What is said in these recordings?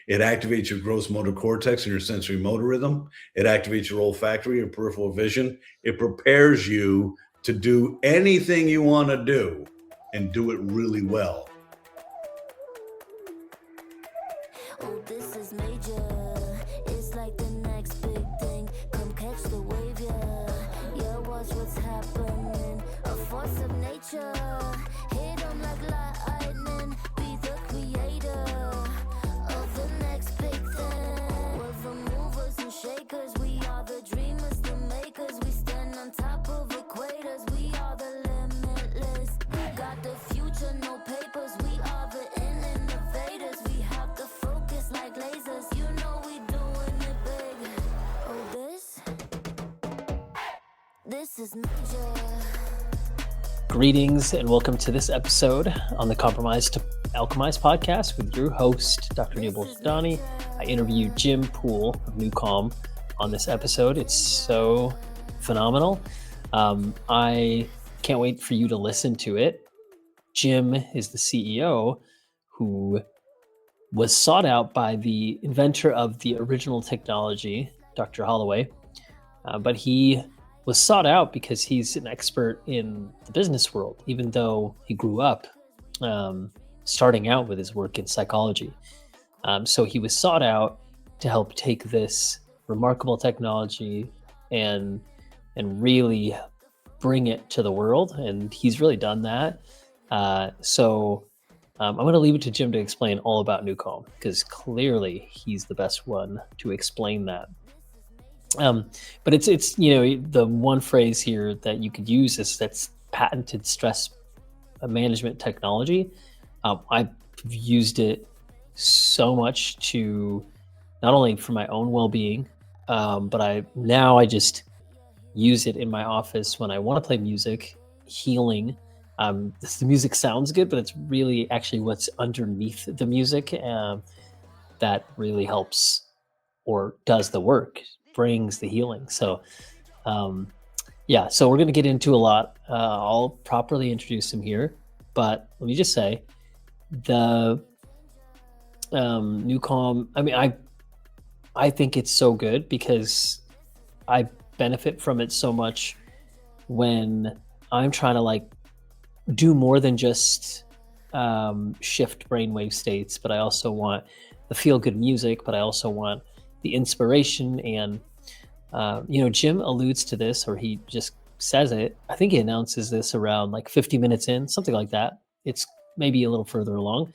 It activates your gross motor cortex and your sensory motor rhythm. It activates your olfactory, your peripheral vision. It prepares you to do anything you want to do and do it really well. Oh, this is major. It's like the next big thing. Come catch the wave, yeah. Watch what's happening. A force of nature. Hit 'em like lightning. Be the creator of the next big thing. We're the movers and shakers. We are the dreamers, the makers. We stand on top of equators. We are the limitless. We got the future, no papers. We are the innovators. We have the focus like lasers. You know we doing it big. Oh, this is major. Greetings and welcome to this episode on the Compromised to Alchemized podcast with your host, Dr. Neil Boltani. I interviewed Jim Poole of NuCalm on this episode. It's so phenomenal. I can't wait for you to listen to it. Jim is the CEO who was sought out by the inventor of the original technology, Dr. Holloway, but he was sought out because he's an expert in the business world, even though he grew up starting out with his work in psychology. So he was sought out to help take this remarkable technology and really bring it to the world, and he's really done that. So I'm going to leave it to Jim to explain all about NuCalm, because clearly he's the best one to explain that. But it's the one phrase here that you could use is that's patented stress management technology. I've used it so much to not only for my own well-being, but I just use it in my office when I want to play music, healing. The music sounds good, but it's really actually what's underneath the music that really helps or does the work, brings the healing. So so we're going to get into a lot. I'll properly introduce him here, but let me just say the NuCalm, I think it's so good because I benefit from it so much when I'm trying to do more than just shift brainwave states, but I also want the feel-good music, but I also want the inspiration. And Jim alludes to this, or he just says it. I think he announces this around 50 minutes in, something like that. It's maybe a little further along,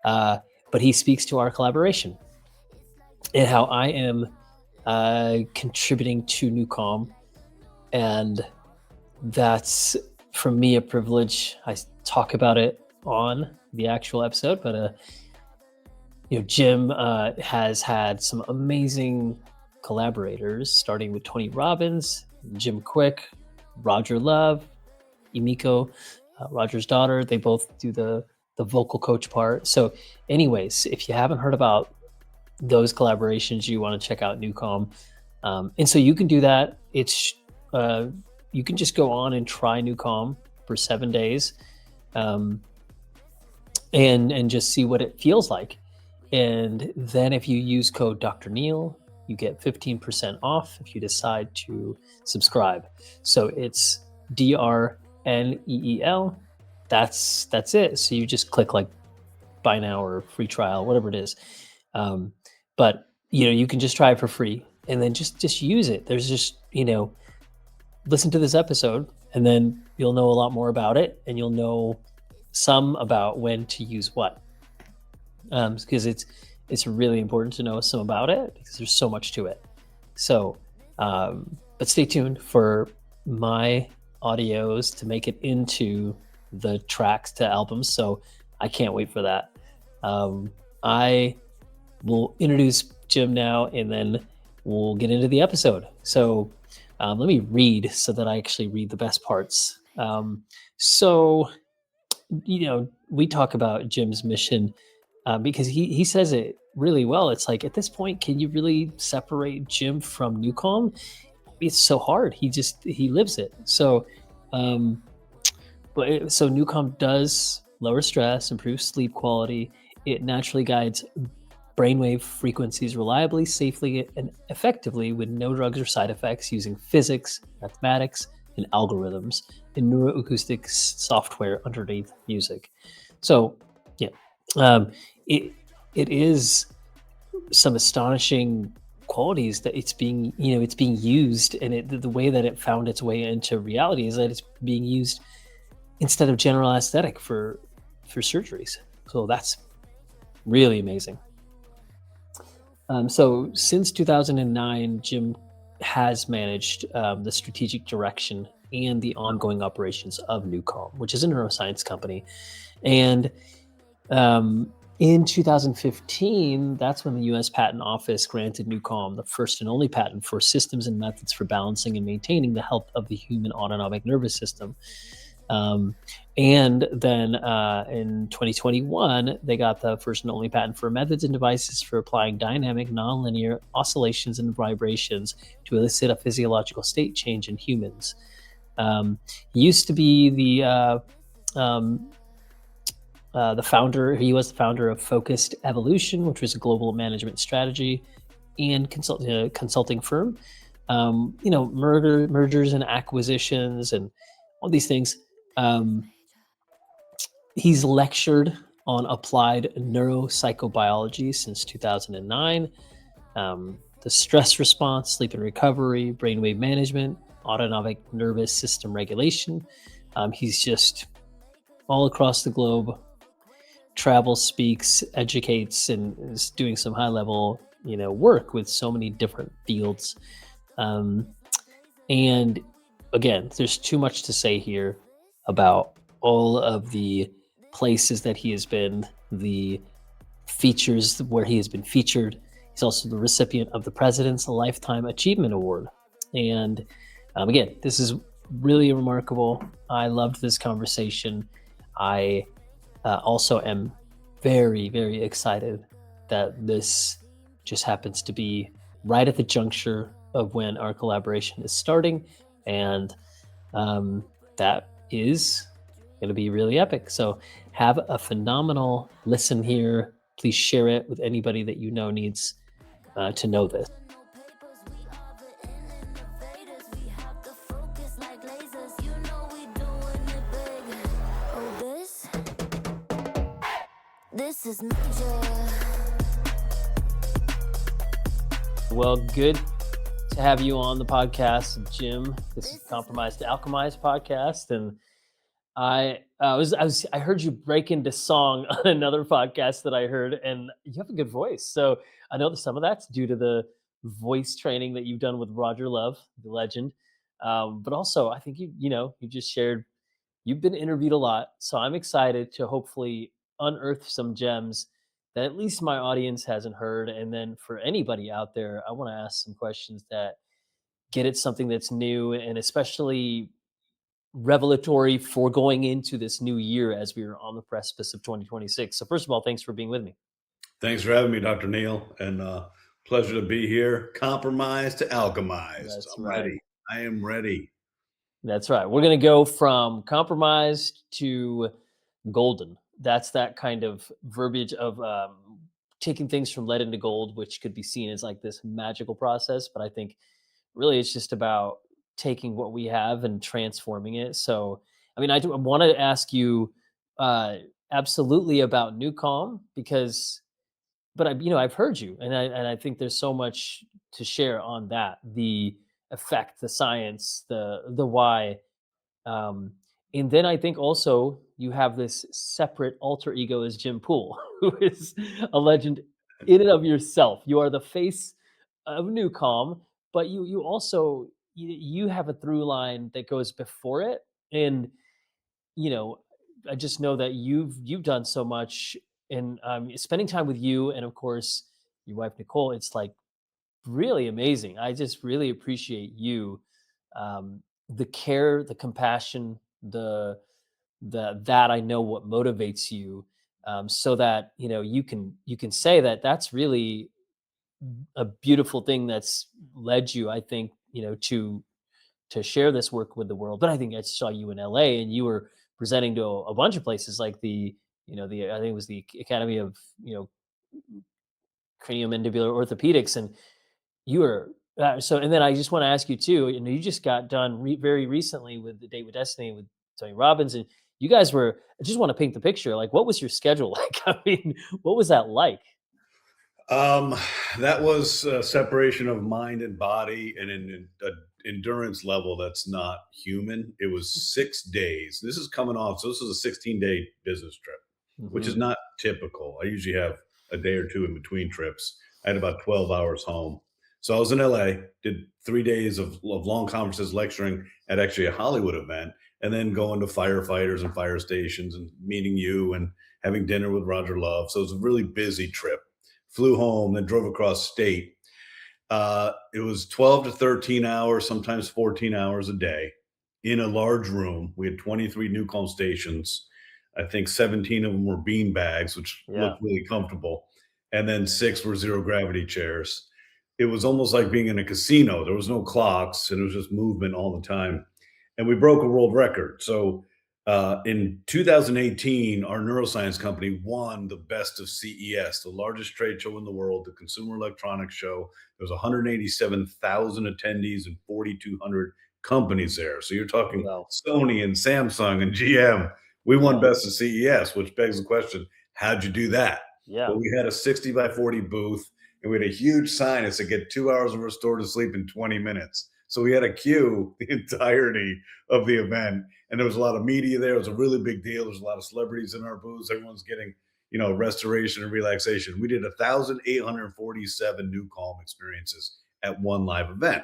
but he speaks to our collaboration and how I am contributing to NuCalm, and that's for me a privilege. I talk about it on the actual episode, but Jim has had some amazing collaborators, starting with Tony Robbins, Jim Kwik, Rodger Love, Emiko, Rodger's daughter. They both do the vocal coach part. So anyways, if you haven't heard about those collaborations, you want to check out NuCalm. And so you can do that. It's you can just go on and try NuCalm for 7 days and just see what it feels like. And then if you use code Dr. Neil, you get 15% off if you decide to subscribe. So it's DRNEEL. That's it. So you just click buy now or free trial, whatever it is. But you can just try it for free and then just use it. There's just, listen to this episode and then you'll know a lot more about it, and you'll know some about when to use what. Because it's really important to know some about it because there's so much to it. So, but stay tuned for my audios to make it into the tracks to albums. So I can't wait for that. I will introduce Jim now, and then we'll get into the episode. So let me read so that I actually read the best parts. We talk about Jim's mission because he says it really well. It's at this point, can you really separate Jim from NuCalm? It's so hard. He lives it. So, so NuCalm does lower stress, improve sleep quality. It naturally guides brainwave frequencies reliably, safely, and effectively with no drugs or side effects using physics, mathematics, and algorithms and neuroacoustics software underneath music. So, yeah, it it is some astonishing qualities that it's being used, and the way that it found its way into reality is that it's being used instead of general anesthetic for surgeries. So that's really amazing. So since 2009, Jim has managed the strategic direction and the ongoing operations of NuCalm, which is a neuroscience company. And in 2015, that's when the US Patent Office granted NuCalm the first and only patent for systems and methods for balancing and maintaining the health of the human autonomic nervous system. And then in 2021, they got the first and only patent for methods and devices for applying dynamic, nonlinear oscillations and vibrations to elicit a physiological state change in humans. He used to be the founder. He was the founder of Focused Evolution, which was a global management strategy and consulting firm. Mergers and acquisitions and all these things. He's lectured on applied neuropsychobiology since 2009, the stress response, sleep and recovery, brainwave management, autonomic nervous system regulation. He's just all across the globe, travels, speaks, educates, and is doing some high level, work with so many different fields. And again, there's too much to say here about all of the places that he has been, the features where he has been featured. He's also the recipient of the President's Lifetime Achievement Award. And again, this is really remarkable. I loved this conversation. I also am very, very excited that this just happens to be right at the juncture of when our collaboration is starting. And that is going to be really epic. So have a phenomenal listen here. Please share it with anybody that you know needs to know this. This is major. Well, good to have you on the podcast, Jim. This is Compromised to Alchemized podcast, and I heard you break into song on another podcast that I heard, and you have a good voice. So I know that some of that's due to the voice training that you've done with Rodger Love, the legend. But also, I think you just shared you've been interviewed a lot, so I'm excited to hopefully unearth some gems that at least my audience hasn't heard. And then for anybody out there, I want to ask some questions that get at something that's new and especially revelatory for going into this new year as we are on the precipice of 2026. So first of all, thanks for being with me. Thanks for having me, Dr. Neil, and pleasure to be here. Compromised to alchemized. That's I'm right. ready. I am ready. That's right. We're going to go from compromised to golden. That's that kind of verbiage of taking things from lead into gold, which could be seen as like this magical process. But I think really it's just about taking what we have and transforming it. So, I mean, I want to ask you absolutely about NuCalm but I've heard you, and I think there's so much to share on that, the effect, the science, the why. Um, and then I think also you have this separate alter ego as Jim Poole, who is a legend in and of yourself. You are the face of NuCalm, but you also you have a through line that goes before it. And you know, I just know that you've done so much, and spending time with you, and of course your wife Nicole. It's like really amazing. I just really appreciate you, the care, the compassion, that I know what motivates you, so that you can say that that's really a beautiful thing that's led you. I think to share this work with the world. But I think I saw you in LA, and you were presenting to a bunch of places like the I think it was the Academy of craniomandibular orthopedics, and you were and then I just want to ask you too. You just got done very recently with the Date with Destiny with Tony Robbins, and you guys were. I just want to paint the picture. Like, what was your schedule like? I mean, what was that like? Um, that was a separation of mind and body and an endurance level that's not human. It was 6 days. This is coming off. So this was a 16-day business trip, which is Mhm. not typical. I usually have a day or two in between trips. I had about 12 hours home. So I was in LA, did 3 days of long conferences, lecturing at actually a Hollywood event, and then going to firefighters and fire stations and meeting you and having dinner with Rodger Love. So it was a really busy trip. Flew home, then drove across state. It was 12 to 13 hours, sometimes 14 hours a day in a large room. We had 23 NuCalm stations. I think 17 of them were bean bags, which Yeah. looked really comfortable. And then 6 were zero gravity chairs. It was almost like being in a casino. There was no clocks and it was just movement all the time. And we broke a world record. So in 2018, our neuroscience company won the best of CES, the largest trade show in the world, the Consumer Electronics Show. There was 187,000 attendees and 4,200 companies there. So you're talking Wow. Sony and Samsung and GM. We won Yeah. best of CES, which begs the question, how'd you do that? Yeah. Well, we had a 60 by 40 booth and we had a huge sign that said get 2 hours of restorative sleep in 20 minutes. So we had a queue the entirety of the event, and there was a lot of media there. It was a really big deal. There's a lot of celebrities in our booths. Everyone's getting, restoration and relaxation. We did 1,847 new calm experiences at one live event.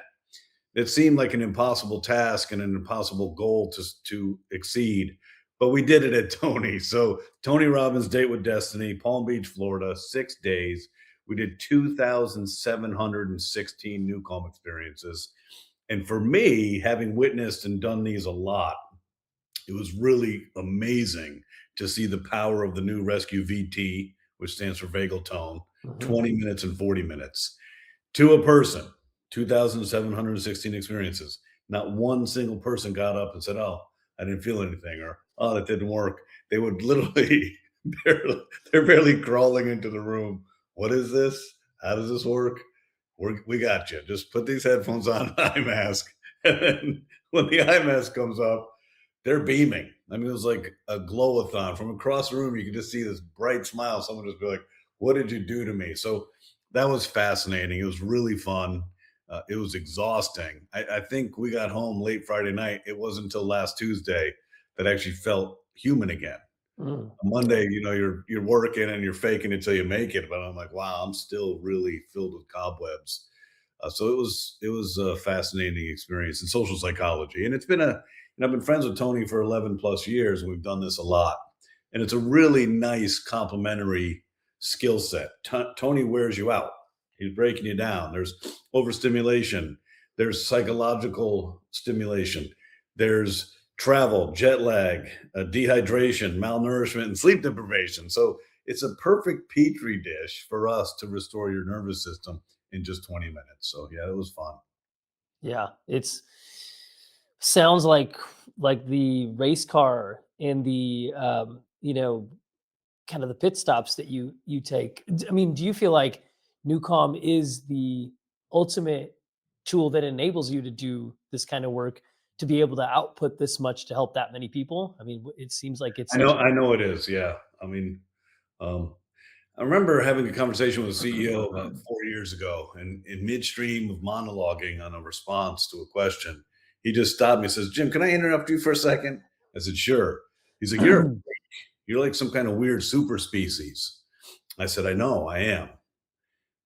It seemed like an impossible task and an impossible goal to exceed, but we did it at Tony. So Tony Robbins' Date with Destiny, Palm Beach, Florida, 6 days. We did 2,716 new calm experiences. And for me, having witnessed and done these a lot, it was really amazing to see the power of the new Rescue VT, which stands for vagal tone, Mhm. 20 minutes and 40 minutes to a person, 2,716 experiences. Not one single person got up and said, "Oh, I didn't feel anything," or "Oh, that didn't work." They would literally, they're barely crawling into the room. What is this? How does this work? We got you. Just put these headphones on, eye mask. And then when the eye mask comes up, they're beaming. I mean, it was like a glow-a-thon. From across the room, you could just see this bright smile. Someone just be like, "What did you do to me?" So that was fascinating. It was really fun. It was exhausting. I think we got home late Friday night. It wasn't until last Tuesday that I actually felt human again. Mm. Monday, you're working and you're faking it till you make it. But I'm like, wow, I'm still really filled with cobwebs. So it was a fascinating experience in social psychology, and it's been I've been friends with Tony for 11 plus years, and we've done this a lot, and it's a really nice complementary skill set. Tony wears you out; he's breaking you down. There's overstimulation, there's psychological stimulation, there's travel, jet lag, dehydration, malnourishment, and sleep deprivation. So it's a perfect petri dish for us to restore your nervous system in just 20 minutes. So yeah, it was fun. Yeah. It's sounds like the race car and the kind of the pit stops that you take. I mean, do you feel like NuCalm is the ultimate tool that enables you to do this kind of work, to be able to output this much to help that many people? I mean, it seems like it's I know, such I know it is. Yeah. I mean, um, I remember having a conversation with a CEO about 4 years ago, and in midstream of monologuing on a response to a question, he just stopped me and says, "Jim, can I interrupt you for a second?" I said, "Sure." He's like, a You're like some kind of weird super species." I said, "I know, I am.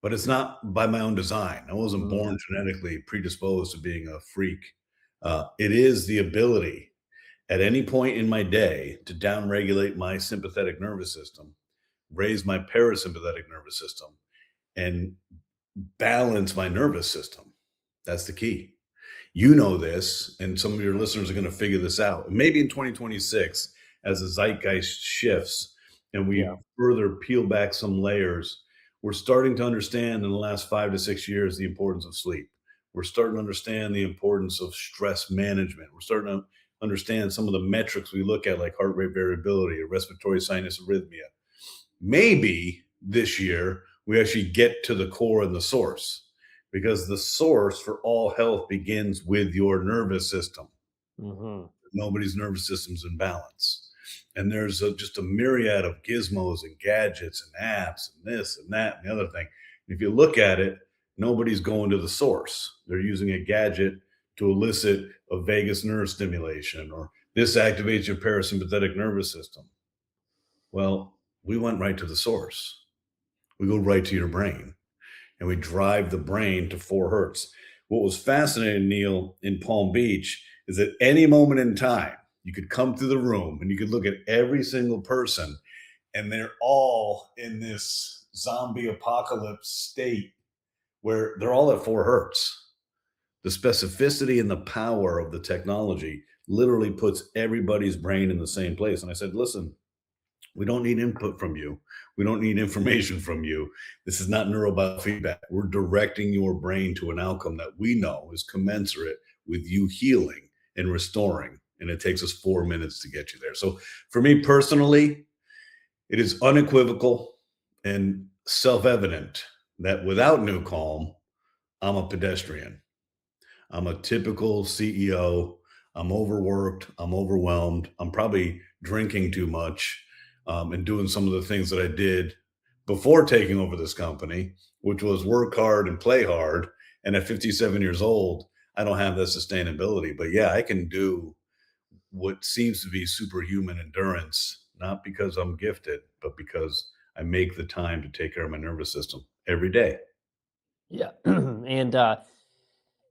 But it's not by my own design. I wasn't Mm, born genetically predisposed to being a freak. It is the ability at any point in my day to downregulate my sympathetic nervous system, raise my parasympathetic nervous system, and balance my nervous system. That's the key. You know this, and some of your listeners are going to figure this out. Maybe in 2026, as the zeitgeist shifts and yeah. we further peel back some layers, we're starting to understand in the last 5 to 6 years the importance of sleep. We're starting to understand the importance of stress management. We're starting to understand some of the metrics we look at, like heart rate variability or respiratory sinus arrhythmia. Maybe this year We actually get to the core and the source, because the source for all health begins with your nervous system. Mm-hmm. Nobody's nervous system's in balance. And there's just a myriad of gizmos and gadgets and apps and this and that and the other thing. If you look at it, nobody's going to the source. They're using a gadget to elicit a vagus nerve stimulation, or this activates your parasympathetic nervous system. Well, we went right to the source. We go right to your brain, and we drive the brain to 4 hertz. What was fascinating, Neil, in Palm Beach is at any moment in time, you could come through the room and you could look at every single person, and they're all in this zombie apocalypse state where they're all at 4 hertz. The specificity and the power of the technology literally puts everybody's brain in the same place. And I said, listen, we don't need input from you. We don't need information from you. This is not neurobiofeedback. We're directing your brain to an outcome that we know is commensurate with you healing and restoring. And it takes us 4 minutes to get you there. So for me personally, it is unequivocal and self-evident that without NuCalm, I'm a pedestrian. I'm a typical CEO. I'm overworked. I'm overwhelmed. I'm probably drinking too much and doing some of the things that I did before taking over this company, which was work hard and play hard. And at 57 years old, I don't have that sustainability. But yeah, I can do what seems to be superhuman endurance, not because I'm gifted, but because I make the time to take care of my nervous system every day. Yeah. And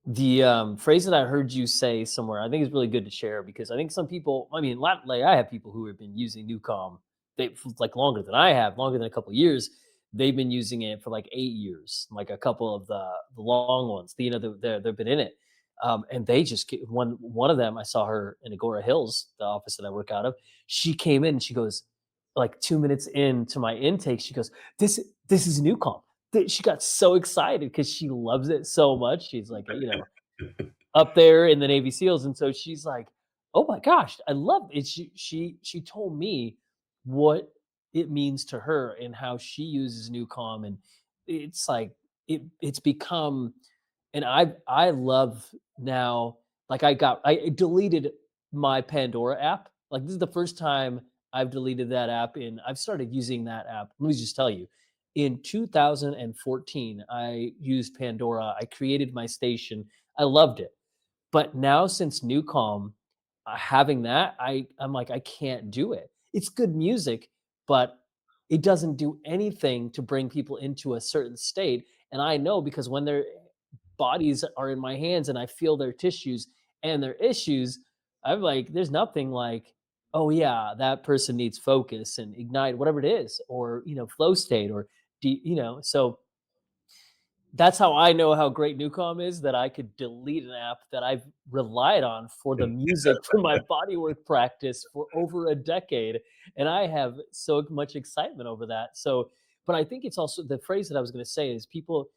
the phrase that I heard you say somewhere, I think is really good to share, because I think some people, I mean, like I have people who have been using NuCalm, they like longer than I have, longer than a couple of years. They've been using it for like 8 years, like a couple of the long ones. You know, they've been in it, and they just one of them. I saw her in Agora Hills, the office that I work out of. She came in and she goes, like 2 minutes into my intake, she goes, "This is NuCalm." She got so excited because she loves it so much. She's like, up there in the Navy SEALs, and so she's like, "Oh my gosh, I love it." She told me what it means to her and how she uses NuCalm, and it's like it's become, and I love now. Like I deleted my Pandora app. Like this is the first time I've deleted that app, and I've started using that app. Let me just tell you, in 2014, I used Pandora. I created my station. I loved it. But now since NuCalm, having that, I'm like, I can't do it. It's good music, but it doesn't do anything to bring people into a certain state. And I know, because when their bodies are in my hands and I feel their tissues and their issues, I'm like, there's nothing like, oh yeah, that person needs focus and ignite, whatever it is, or flow state, or so that's how I know how great NuCalm is, that I could delete an app that I've relied on for the music for my bodywork practice for over a decade. And I have so much excitement over that. So, but I think it's also the phrase that I was going to say is people,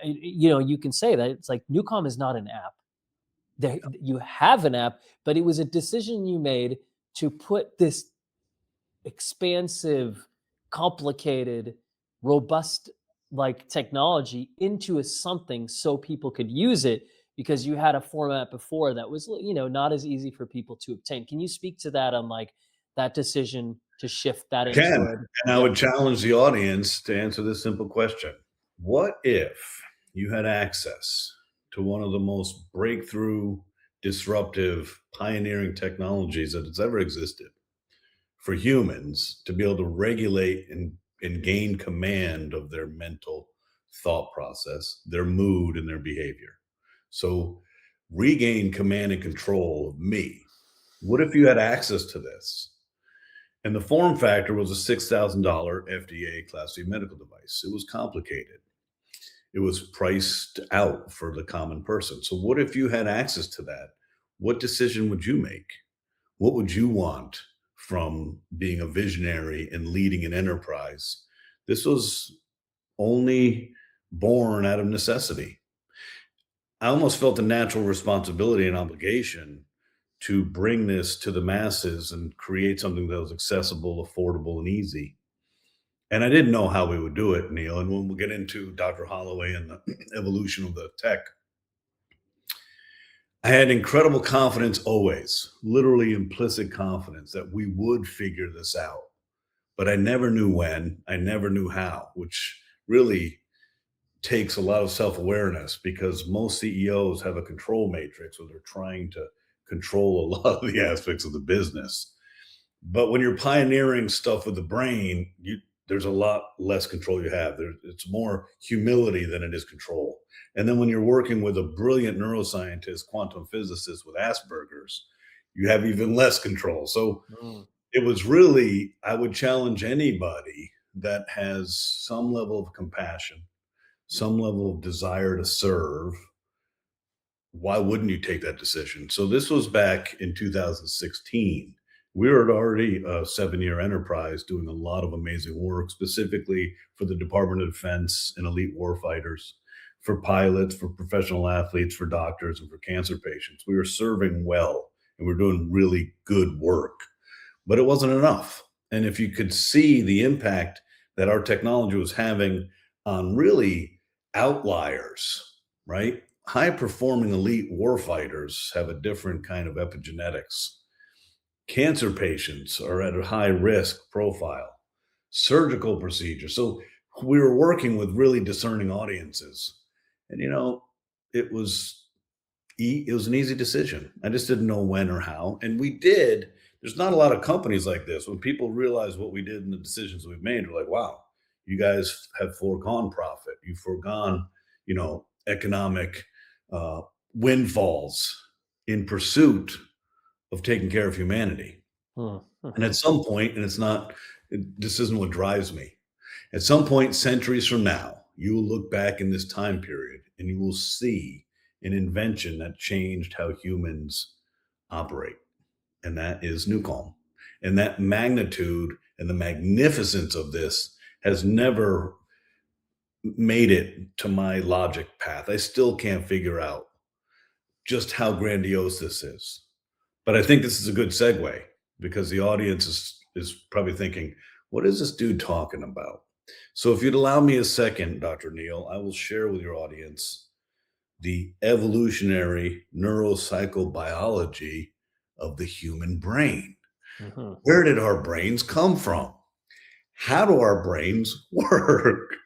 you can say that it's like NuCalm is not an app. You have an app, but it was a decision you made to put this expansive, complicated, robust like technology into something so people could use it, because you had a format before that was not as easy for people to obtain. Can you speak to that on like that decision to shift that I can. into a And I would challenge the audience to answer this simple question. What if you had access to one of the most breakthrough, disruptive, pioneering technologies that has ever existed for humans to be able to regulate and gain command of their mental thought process, their mood, and their behavior? So regain command and control of me. What if you had access to this? And the form factor was a $6,000 FDA Class C medical device. It was complicated. It was priced out for the common person. So what if you had access to that? What decision would you make? What would you want from being a visionary and leading an enterprise? This was only born out of necessity. I almost felt a natural responsibility and obligation to bring this to the masses and create something that was accessible, affordable, and easy. And I didn't know how we would do it, Neil. And when we'll get into Dr. Holloway and the evolution of the tech, I had incredible confidence always, literally implicit confidence that we would figure this out. But I never knew when, I never knew how, which really takes a lot of self-awareness because most CEOs have a control matrix where they're trying to control a lot of the aspects of the business. But when you're pioneering stuff with the brain, there's a lot less control you have. It's more humility than it is control. And then when you're working with a brilliant neuroscientist, quantum physicist with Asperger's, you have even less control. So it was really, I would challenge anybody that has some level of compassion, some level of desire to serve. Why wouldn't you take that decision? So this was back in 2016. We were already a 7-year enterprise doing a lot of amazing work, specifically for the Department of Defense and elite warfighters, for pilots, for professional athletes, for doctors, and for cancer patients. We were serving well, and we were doing really good work, but it wasn't enough. And if you could see the impact that our technology was having on really outliers, right? High-performing elite warfighters have a different kind of epigenetics. Cancer patients are at a high risk profile, surgical procedures. So we were working with really discerning audiences. And, it was an easy decision. I just didn't know when or how. And we did. There's not a lot of companies like this. When people realize what we did and the decisions we've made, they're like, wow, you guys have foregone profit. You've foregone, economic windfalls in pursuit of taking care of humanity. And at some point, and this isn't what drives me. At some point, centuries from now, you will look back in this time period and you will see an invention that changed how humans operate. And that is NuCalm. And that magnitude and the magnificence of this has never made it to my logic path. I still can't figure out just how grandiose this is. But I think this is a good segue because the audience is probably thinking, what is this dude talking about? So if you'd allow me a second, Dr. Neil, I will share with your audience the evolutionary neuropsychobiology of the human brain. Where did our brains come from? How do our brains work?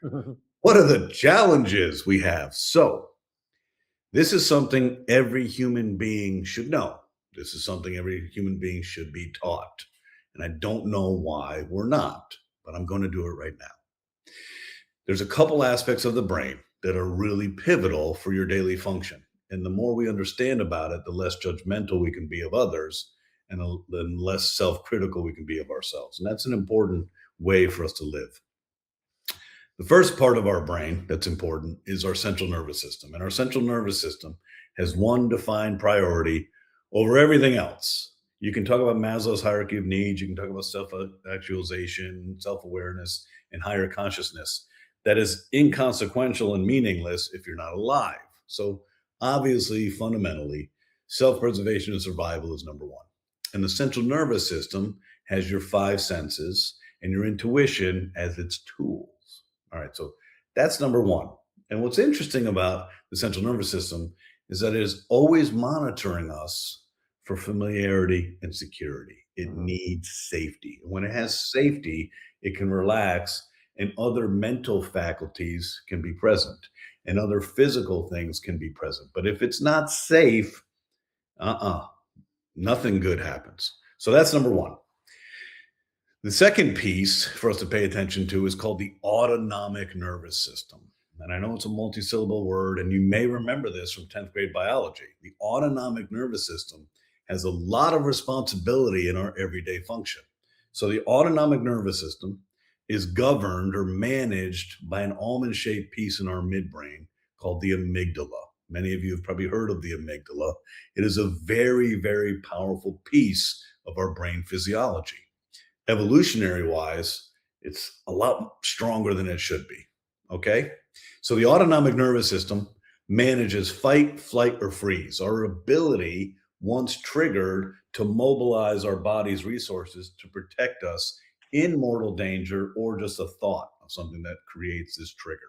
What are the challenges we have? So this is something every human being should know. This is something every human being should be taught. And I don't know why we're not, but I'm going to do it right now. There's a couple aspects of the brain that are really pivotal for your daily function. And the more we understand about it, the less judgmental we can be of others and the less self-critical we can be of ourselves. And that's an important way for us to live. The first part of our brain that's important is our central nervous system. And our central nervous system has one defined priority over everything else. You can talk about Maslow's hierarchy of needs. You can talk about self-actualization, self-awareness, and higher consciousness. That is inconsequential and meaningless if you're not alive. So obviously, fundamentally, self-preservation and survival is number one. And the central nervous system has your 5 senses and your intuition as its tools. All right, so that's number one. And what's interesting about the central nervous system is that it is always monitoring us for familiarity and security. It needs safety. And when it has safety, it can relax and other mental faculties can be present and other physical things can be present. But if it's not safe, nothing good happens. So that's number one. The second piece for us to pay attention to is called the autonomic nervous system. And I know it's a multi-syllable word, and you may remember this from 10th grade biology. The autonomic nervous system has a lot of responsibility in our everyday function. So the autonomic nervous system is governed or managed by an almond-shaped piece in our midbrain called the amygdala. Many of you have probably heard of the amygdala. It is a very, very powerful piece of our brain physiology. Evolutionary-wise, it's a lot stronger than it should be, okay? So the autonomic nervous system manages fight, flight, or freeze, our ability, once triggered, to mobilize our body's resources to protect us in mortal danger or just a thought of something that creates this trigger.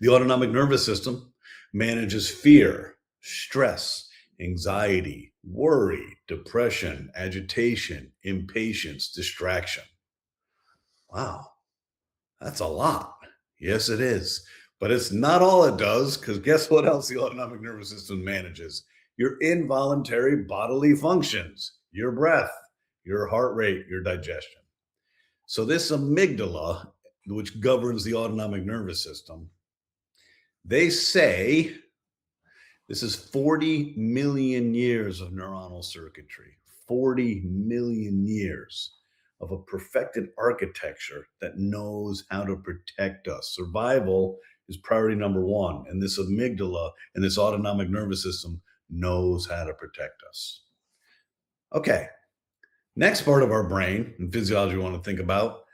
The autonomic nervous system manages fear, stress, anxiety, worry, depression, agitation, impatience, distraction. Wow, that's a lot. Yes, it is. But it's not all it does, because guess what else the autonomic nervous system manages? Your involuntary bodily functions, your breath, your heart rate, your digestion. So this amygdala, which governs the autonomic nervous system, they say this is 40 million years of neuronal circuitry, 40 million years of a perfected architecture that knows how to protect us. Survival is priority number one, and this amygdala and this autonomic nervous system knows how to protect us. Okay, next part of our brain and physiology we want to think about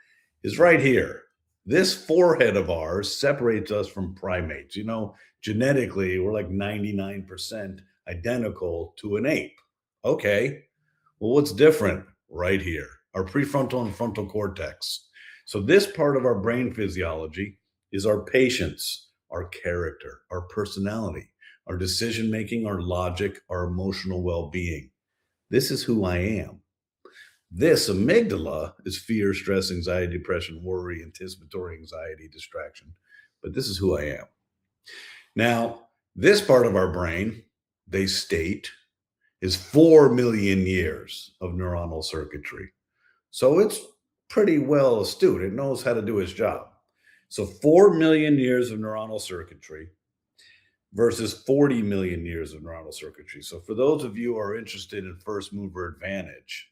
is right here. This forehead of ours separates us from primates. You know, genetically, we're like 99% identical to an ape. Okay, well, what's different? Right here, our prefrontal and frontal cortex. So this part of our brain physiology is our patience, our character, our personality, our decision-making, our logic, our emotional well-being. This is who I am. This amygdala is fear, stress, anxiety, depression, worry, anticipatory anxiety, distraction. But this is who I am. Now, this part of our brain, they state, is 4 million years of neuronal circuitry. So it's pretty well astute. It knows how to do its job. So 4 million years of neuronal circuitry versus 40 million years of neuronal circuitry. So for those of you who are interested in first mover advantage,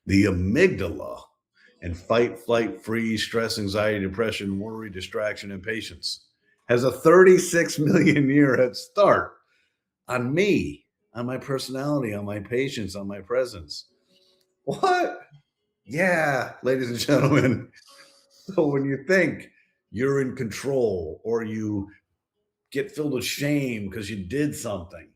the amygdala and fight, flight, freeze, stress, anxiety, depression, worry, distraction, impatience has a 36 million year head start on me, on my personality, on my patience, on my presence. What? Yeah, ladies and gentlemen. So when you think you're in control or you get filled with shame because you did something,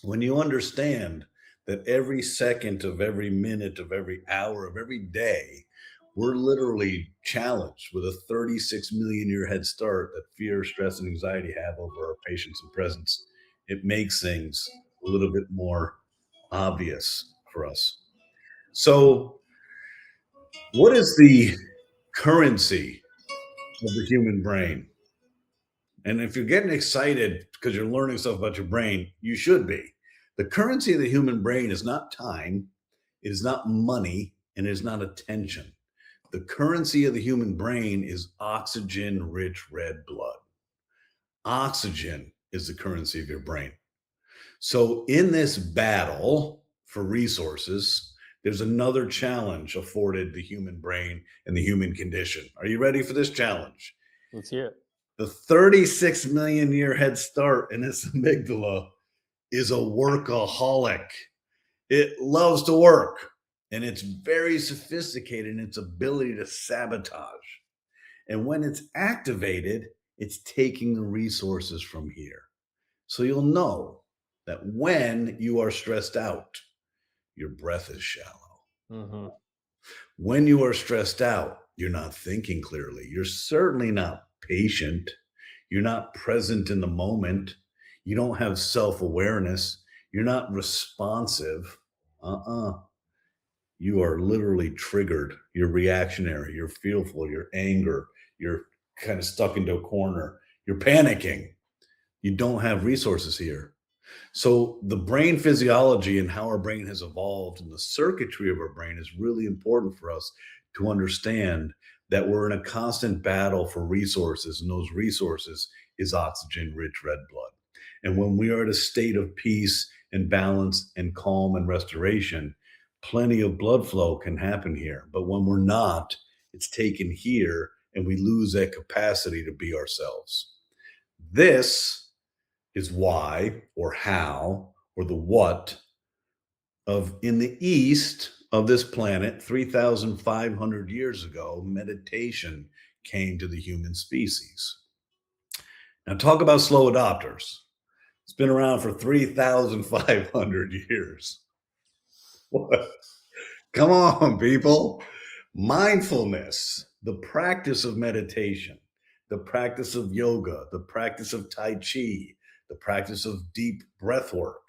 when you understand that every second of every minute of every hour of every day, we're literally challenged with a 36 million year head start that fear, stress, and anxiety have over our patience and presence, it makes things a little bit more obvious for us. So, what is the currency of the human brain? And if you're getting excited because you're learning stuff about your brain, you should be. The currency of the human brain is not time, it is not money, and it is not attention. The currency of the human brain is oxygen rich red blood. Oxygen is the currency of your brain. So, in this battle for resources, there's another challenge afforded the human brain and the human condition. Are you ready for this challenge? Let's hear it. The 36 million year head start in this amygdala is a workaholic. It loves to work, and it's very sophisticated in its ability to sabotage. And when it's activated, it's taking the resources from here. So you'll know that when you are stressed out, your breath is shallow. Mm-hmm. When you are stressed out, you're not thinking clearly. You're certainly not patient. You're not present in the moment. You don't have self-awareness. You're not responsive. You are literally triggered. You're reactionary. You're fearful. You're anger. You're kind of stuck into a corner. You're panicking. You don't have resources here. So the brain physiology and how our brain has evolved and the circuitry of our brain is really important for us to understand that we're in a constant battle for resources, and those resources is oxygen-rich red blood. And when we are at a state of peace and balance and calm and restoration, plenty of blood flow can happen here. But when we're not, it's taken here and we lose that capacity to be ourselves. This is why or how or the what of in the east of this planet 3,500 years ago, meditation came to the human species. Now talk about slow adopters. It's been around for 3,500 years. What? Come on, people. Mindfulness, the practice of meditation, the practice of yoga, the practice of Tai Chi, the practice of deep breath work.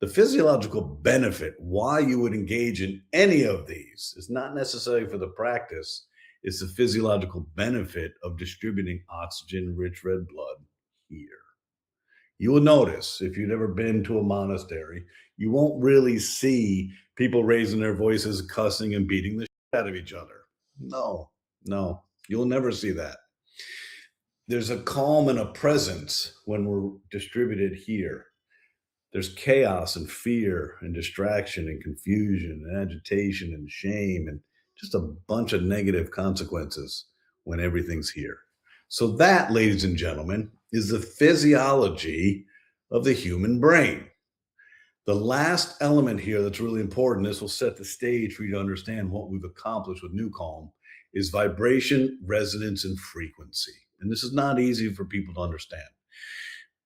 The physiological benefit, why you would engage in any of these, is not necessarily for the practice. It's the physiological benefit of distributing oxygen-rich red blood here. You will notice, if you've never been to a monastery, you won't really see people raising their voices, cussing, and beating the shit out of each other. No, you'll never see that. There's a calm and a presence when we're distributed here. There's chaos and fear and distraction and confusion and agitation and shame and just a bunch of negative consequences when everything's here. So that, ladies and gentlemen, is the physiology of the human brain. The last element here that's really important, this will set the stage for you to understand what we've accomplished with NuCalm, is vibration, resonance, and frequency. And this is not easy for people to understand.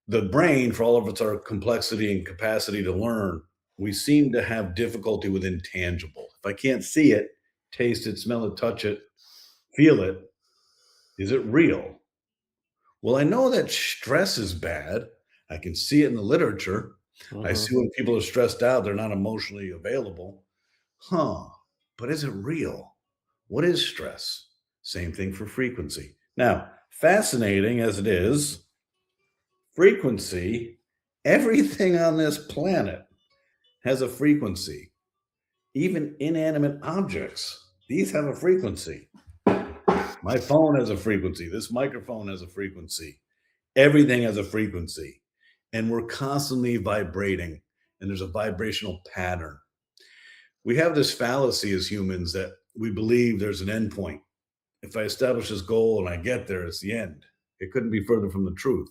The brain, for all of its our complexity and capacity to learn, we seem to have difficulty with intangible. If I can't see it, taste it, smell it, touch it, feel it, is it real? Well, I know that stress is bad. I can see it in the literature. I see when people are stressed out, they're not emotionally available. But is it real? What is stress? Same thing for frequency. Now, fascinating as it is, frequency, everything on this planet has a frequency. Even inanimate objects, these have a frequency. My phone has a frequency. This microphone has a frequency. Everything has a frequency. And we're constantly vibrating, and there's a vibrational pattern. We have this fallacy as humans that we believe there's an end point. If I establish this goal and I get there, it's the end. It couldn't be further from the truth.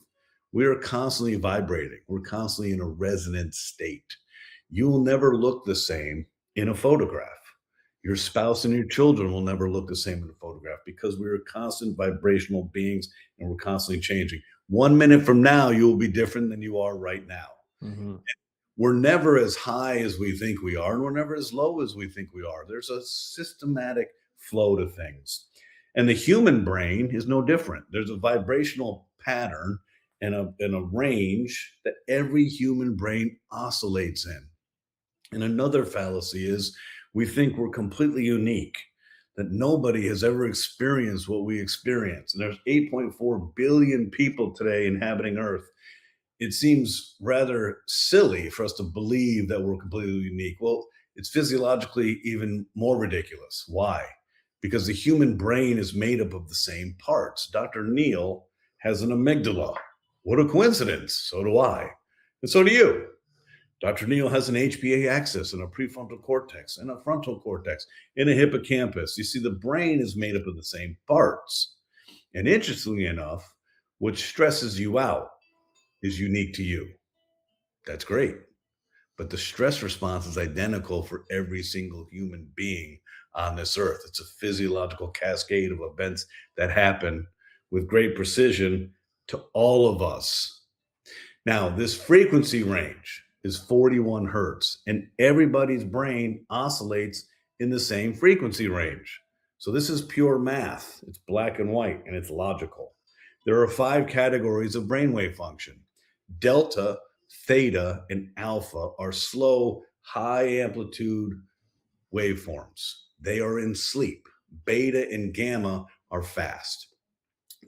We are constantly vibrating. We're constantly in a resonant state. You will never look the same in a photograph. Your spouse and your children will never look the same in a photograph because we're constant vibrational beings and we're constantly changing. 1 minute from now, you will be different than you are right now. We're never as high as we think we are, and we're never as low as we think we are. There's a systematic flow to things. And the human brain is no different. There's a vibrational pattern and a range that every human brain oscillates in. And another fallacy is we think we're completely unique, that nobody has ever experienced what we experience. And there's 8.4 billion people today inhabiting Earth. It seems rather silly for us to believe that we're completely unique. Well, it's physiologically even more ridiculous. Why? Because the human brain is made up of the same parts. Dr. Neil has an amygdala. What a coincidence. So do I. And so do you. Dr. Neil has an HPA axis and a prefrontal cortex and a frontal cortex and a hippocampus. You see, the brain is made up of the same parts. And interestingly enough, what stresses you out is unique to you. That's great. But the stress response is identical for every single human being on this earth. It's a physiological cascade of events that happen with great precision to all of us. Now, this frequency range is 41 hertz, and everybody's brain oscillates in the same frequency range. So this is pure math. It's black and white, and it's logical. There are 5 categories of brainwave function. Delta, theta, and alpha are slow, high amplitude waveforms. They are in sleep. Beta and gamma are fast.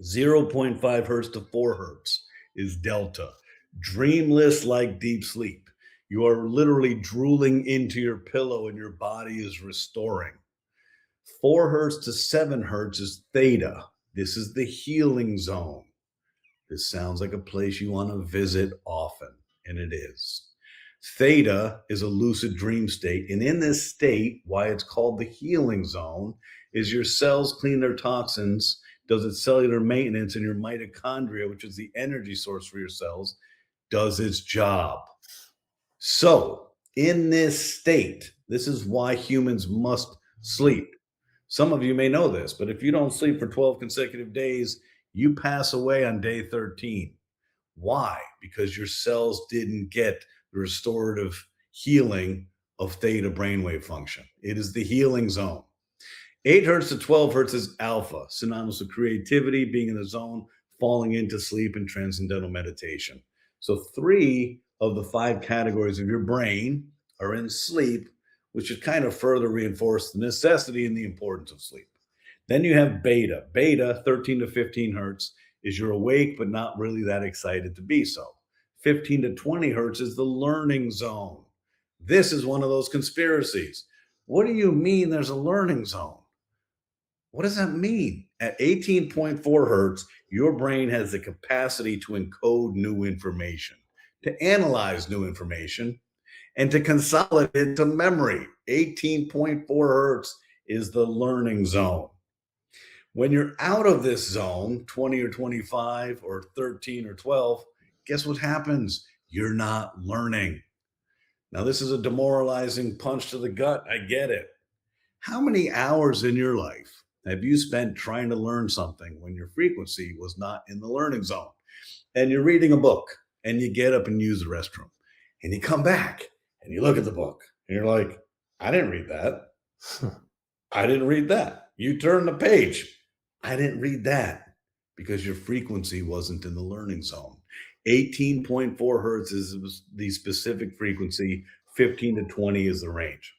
0.5 hertz to 4 hertz is delta. Dreamless like deep sleep. You are literally drooling into your pillow and your body is restoring. 4 hertz to 7 hertz is theta. This is the healing zone. This sounds like a place you want to visit often, and it is. Theta is a lucid dream state, and in this state, why it's called the healing zone, is your cells clean their toxins, does its cellular maintenance, and your mitochondria, which is the energy source for your cells, does its job. So, in this state, this is why humans must sleep. Some of you may know this, but if you don't sleep for 12 consecutive days, you pass away on day 13. Why? Because your cells didn't get the restorative healing of theta brainwave function. It is the healing zone. 8 hertz to 12 hertz is alpha, synonymous with creativity, being in the zone, falling into sleep, and transcendental meditation. So 3 of the 5 categories of your brain are in sleep, which should kind of further reinforce the necessity and the importance of sleep. Then you have beta. Beta, 13 to 15 hertz, is you're awake but not really that excited to be so. 15 to 20 hertz is the learning zone. This is one of those conspiracies. What do you mean there's a learning zone? What does that mean? At 18.4 hertz, your brain has the capacity to encode new information, to analyze new information, and to consolidate into memory. 18.4 hertz is the learning zone. When you're out of this zone, 20 or 25 or 13 or 12, guess what happens? You're not learning. Now, this is a demoralizing punch to the gut. I get it. How many hours in your life have you spent trying to learn something when your frequency was not in the learning zone? And you're reading a book and you get up and use the restroom and you come back and you look at the book and you're like, I didn't read that. I didn't read that. You turn the page. I didn't read that because your frequency wasn't in the learning zone. 18.4 hertz is the specific frequency. 15 to 20 is the range.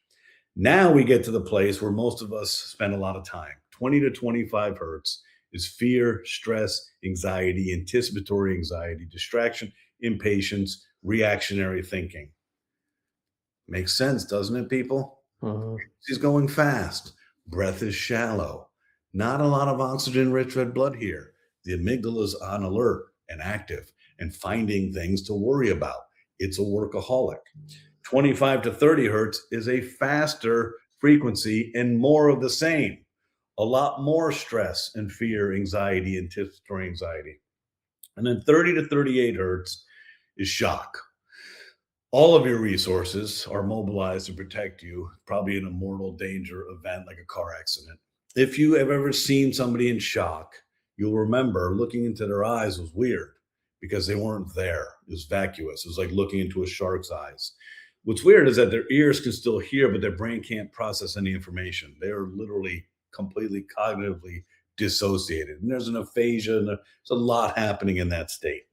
Now we get to the place where most of us spend a lot of time. 20 to 25 hertz is fear, stress, anxiety, anticipatory anxiety, distraction, impatience, reactionary thinking. Makes sense, doesn't it, people? She's going fast. Breath is shallow. Not a lot of oxygen-rich red blood here. The amygdala is on alert and active and finding things to worry about. It's a workaholic. 25 to 30 hertz is a faster frequency and more of the same. A lot more stress and fear, anxiety, anticipatory anxiety. And then 30 to 38 hertz is shock. All of your resources are mobilized to protect you, probably in a mortal danger event like a car accident. If you have ever seen somebody in shock, you'll remember looking into their eyes was weird because they weren't there. It was vacuous. It was like looking into a shark's eyes. What's weird is that their ears can still hear, but their brain can't process any information. They're literally completely cognitively dissociated. And there's an aphasia, and there's a lot happening in that state.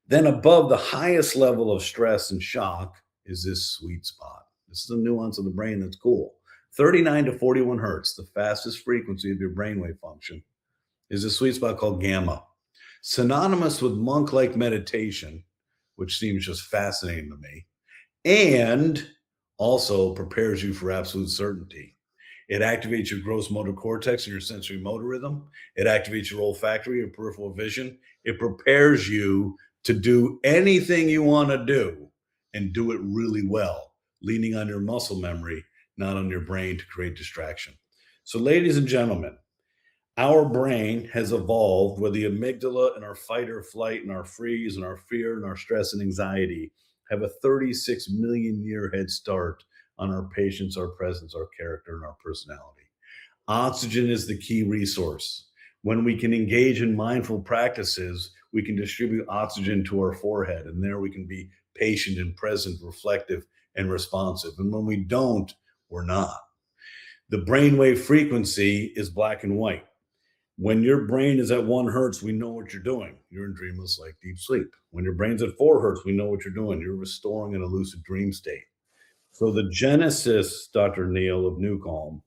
Then above the highest level of stress and shock is this sweet spot. This is a nuance of the brain that's cool. 39 to 41 hertz, the fastest frequency of your brainwave function, is a sweet spot called gamma. Synonymous with monk-like meditation, which seems just fascinating to me, and also prepares you for absolute certainty. It activates your gross motor cortex and your sensory motor rhythm. It activates your olfactory, your peripheral vision. It prepares you to do anything you want to do and do it really well, leaning on your muscle memory, not on your brain to create distraction. So, ladies and gentlemen, our brain has evolved where the amygdala and our fight or flight and our freeze and our fear and our stress and anxiety have a 36 million year head start on our patience, our presence, our character, and our personality. Oxygen is the key resource. When we can engage in mindful practices, we can distribute oxygen to our forehead, and there we can be patient and present, reflective and responsive. And when we don't, we're not. The brainwave frequency is black and white. When your brain is at 1 hertz, we know what you're doing. You're in dreamless like deep sleep. When your brain's at 4 hertz, we know what you're doing. You're restoring an lucid dream state. So the genesis, Dr. Neil, of NuCalm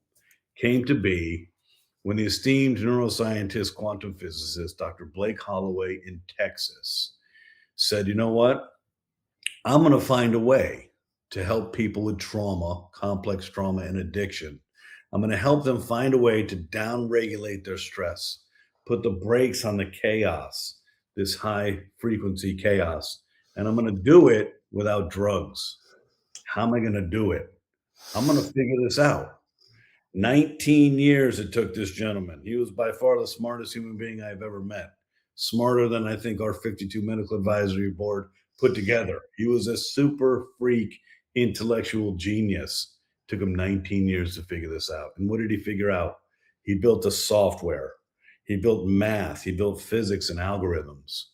came to be when the esteemed neuroscientist, quantum physicist, Dr. Blake Holloway in Texas said, you know what? I'm going to find a way to help people with trauma, complex trauma and addiction. I'm going to help them find a way to down-regulate their stress, put the brakes on the chaos, this high-frequency chaos, and I'm going to do it without drugs. How am I going to do it? I'm going to figure this out. 19 years it took this gentleman. He was by far the smartest human being I've ever met. Smarter than I think our 52 medical advisory board put together. He was a super freak intellectual genius. Took him 19 years to figure this out. And what did he figure out? He built a software. He built math. He built physics and algorithms.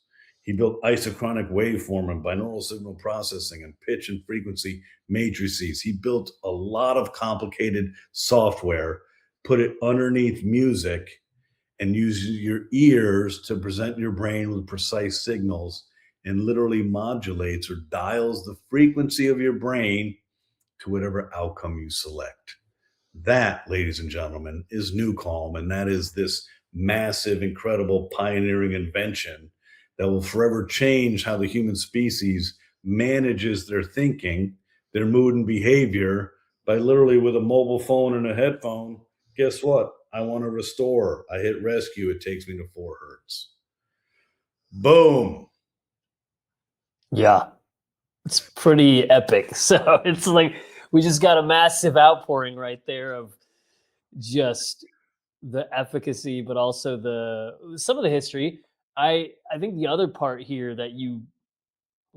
He built isochronic waveform and binaural signal processing and pitch and frequency matrices. He built a lot of complicated software, put it underneath music, and uses your ears to present your brain with precise signals, and literally modulates or dials the frequency of your brain to whatever outcome you select. That, ladies and gentlemen, is NuCalm, and that is this massive, incredible, pioneering invention that will forever change how the human species manages their thinking, their mood and behavior by literally with a mobile phone and a headphone. Guess what? I want to restore. I hit rescue. It takes me to 4 hertz. Boom. Yeah, it's pretty epic. So it's like we just got a massive outpouring right there of just the efficacy, but also some of the history. I think the other part here that we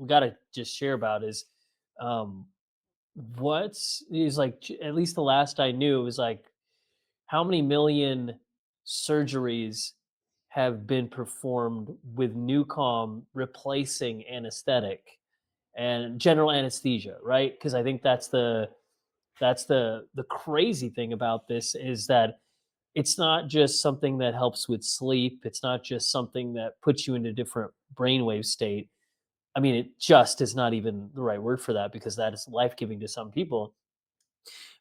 got to just share about is what's is like at least the last I knew, it was like how many million surgeries have been performed with NuCalm replacing anesthetic and general anesthesia, right? Because I think that's the crazy thing about this is that it's not just something that helps with sleep. It's not just something that puts you in a different brainwave state. I mean, it just is not even the right word for that because that is life giving to some people.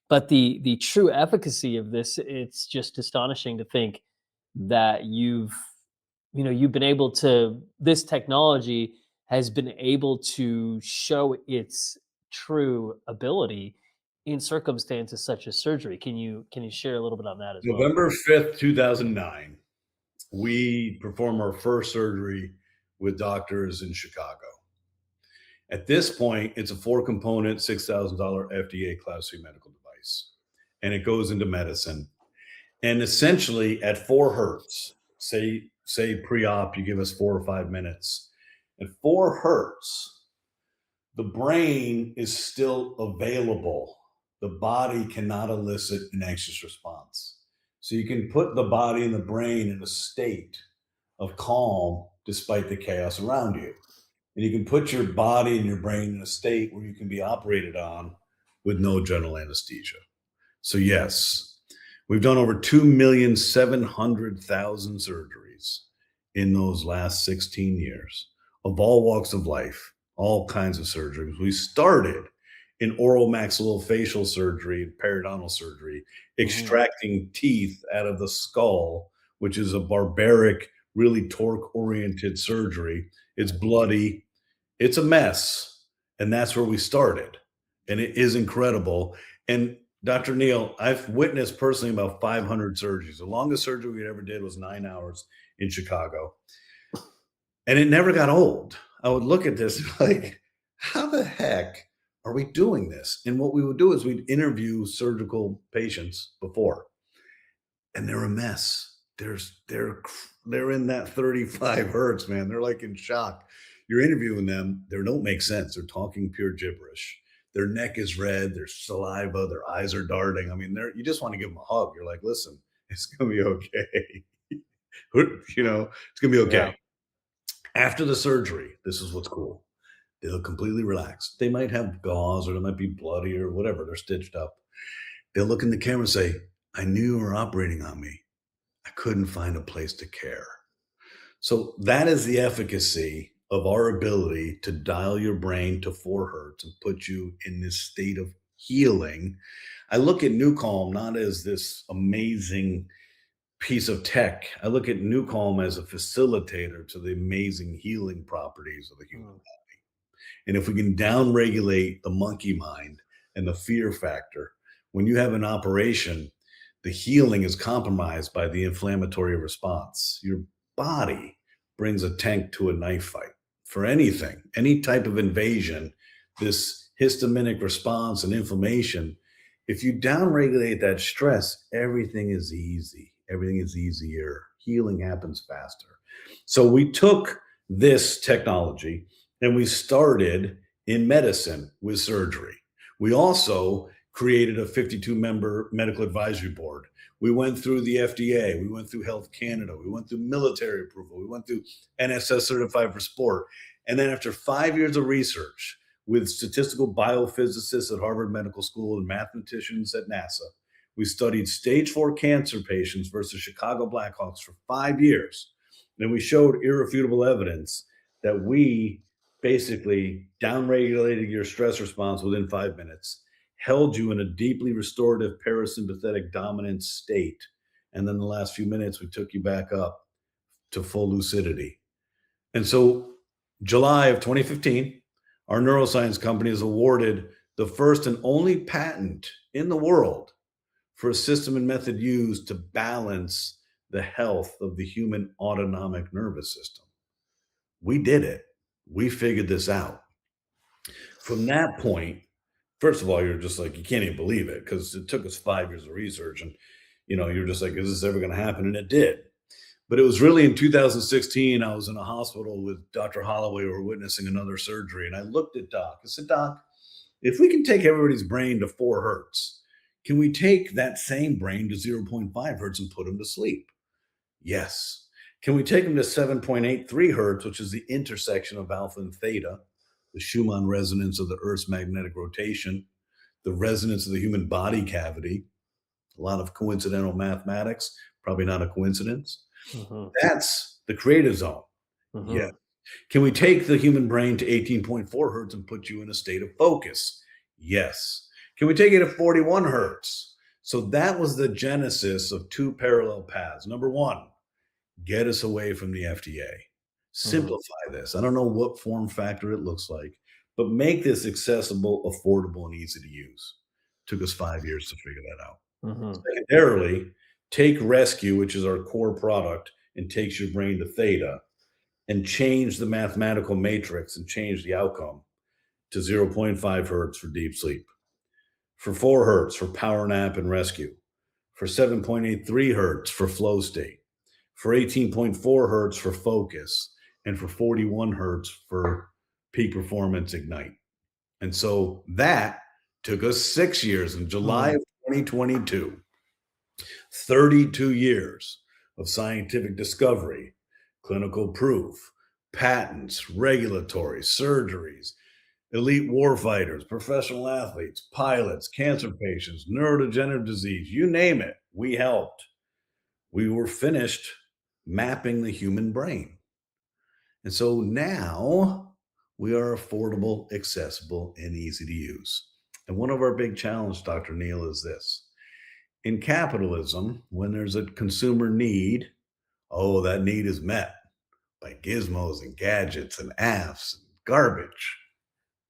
But the true efficacy of this, it's just astonishing to think that you've been able to this technology has been able to show its true ability in circumstances such as surgery. Can you share a little bit on that as well? November 5th, 2009, we perform our first surgery with doctors in Chicago. At this point, it's a 4-component, $6,000 FDA Class 3 medical device, and it goes into medicine. And essentially, at 4 hertz, say pre-op, you give us 4 or 5 minutes. At 4 hertz, the brain is still available. The body cannot elicit an anxious response. So you can put the body and the brain in a state of calm despite the chaos around you. And you can put your body and your brain in a state where you can be operated on with no general anesthesia. So yes, we've done over 2,700,000 surgeries in those last 16 years of all walks of life, all kinds of surgeries. We started in oral maxillofacial surgery and periodontal surgery, extracting teeth out of the skull, which is a barbaric, really torque-oriented surgery. It's bloody. It's a mess. And that's where we started. And it is incredible. And Dr. Neil, I've witnessed personally about 500 surgeries. The longest surgery we ever did was 9 hours in Chicago. And it never got old. I would look at this like, how the heck are we doing this? And what we would do is we'd interview surgical patients before, and they're a mess. They're in that 35 hertz, man. They're like in shock. You're interviewing them. They don't make sense. They're talking pure gibberish. Their neck is red. Their saliva. Their eyes are darting. I mean, you just want to give them a hug. You're like, listen, it's going to be okay. It's going to be okay. Yeah. After the surgery, this is what's cool. They look completely relaxed. They might have gauze or they might be bloody or whatever. They're stitched up. They'll look in the camera and say, I knew you were operating on me. I couldn't find a place to care. So that is the efficacy of our ability to dial your brain to 4 hertz and put you in this state of healing. I look at NuCalm not as this amazing piece of tech. I look at NuCalm as a facilitator to the amazing healing properties of the human body. And if we can downregulate the monkey mind and the fear factor, when you have an operation, the healing is compromised by the inflammatory response. Your body brings a tank to a knife fight for anything, any type of invasion, this histaminic response and inflammation. If you downregulate that stress, everything is easy. Everything is easier. Healing happens faster. So we took this technology and we started in medicine with surgery. We also created a 52-member medical advisory board. We went through the FDA. We went through Health Canada. We went through military approval. We went through NSS certified for sport. And then after 5 years of research with statistical biophysicists at Harvard Medical School and mathematicians at NASA, we studied stage 4 cancer patients versus Chicago Blackhawks for 5 years. And we showed irrefutable evidence that we basically downregulated your stress response within 5 minutes, held you in a deeply restorative parasympathetic dominant state. And then the last few minutes, we took you back up to full lucidity. And so July of 2015, our neuroscience company is awarded the first and only patent in the world for a system and method used to balance the health of the human autonomic nervous system. We did it. We figured this out. From that point, first of all, you're just like, you can't even believe it because it took us 5 years of research. And, you're just like, is this ever going to happen? And it did. But it was really in 2016, I was in a hospital with Dr. Holloway. We were witnessing another surgery. And I looked at Doc. I said, Doc, if we can take everybody's brain to 4 hertz, can we take that same brain to 0.5 hertz and put them to sleep? Yes. Can we take them to 7.83 hertz, which is the intersection of alpha and theta, the Schumann resonance of the Earth's magnetic rotation, the resonance of the human body cavity, a lot of coincidental mathematics, probably not a coincidence. Mhm. That's the creative zone. Mhm. Yeah. Can we take the human brain to 18.4 hertz and put you in a state of focus? Yes. Can we take it to 41 hertz? So that was the genesis of 2 parallel paths. Number 1, get us away from the FDA. Simplify this. I don't know what form factor it looks like, but make this accessible, affordable, and easy to use. Took us 5 years to figure that out. Mhm. Secondarily, take Rescue, which is our core product, and takes your brain to theta, and change the mathematical matrix and change the outcome to 0.5 hertz for deep sleep, for 4 hertz for power nap and rescue, for 7.83 hertz for flow state, for 18.4 hertz for focus, and for 41 hertz for peak performance ignite. And so that took us 6 years. In July of 2022, 32 years of scientific discovery, clinical proof, patents, regulatory, surgeries, elite warfighters, professional athletes, pilots, cancer patients, neurodegenerative disease, you name it, we helped. We were finished mapping the human brain. And so now we are affordable, accessible, and easy to use. And one of our big challenges, Dr. Neil, is this. In capitalism, when there's a consumer need, that need is met by gizmos and gadgets and apps and garbage,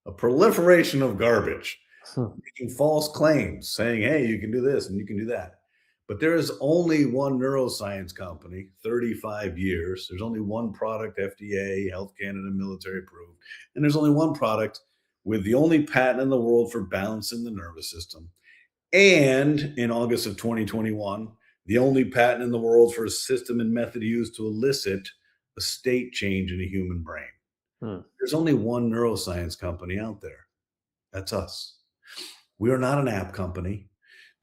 a proliferation of garbage, making false claims, saying, hey, you can do this and you can do that. But there is only one neuroscience company, 35 years. There's only one product, FDA, Health Canada, military approved. And there's only one product with the only patent in the world for balancing the nervous system. And in August of 2021, the only patent in the world for a system and method used to elicit a state change in a human brain. There's only one neuroscience company out there. That's us. We are not an app company.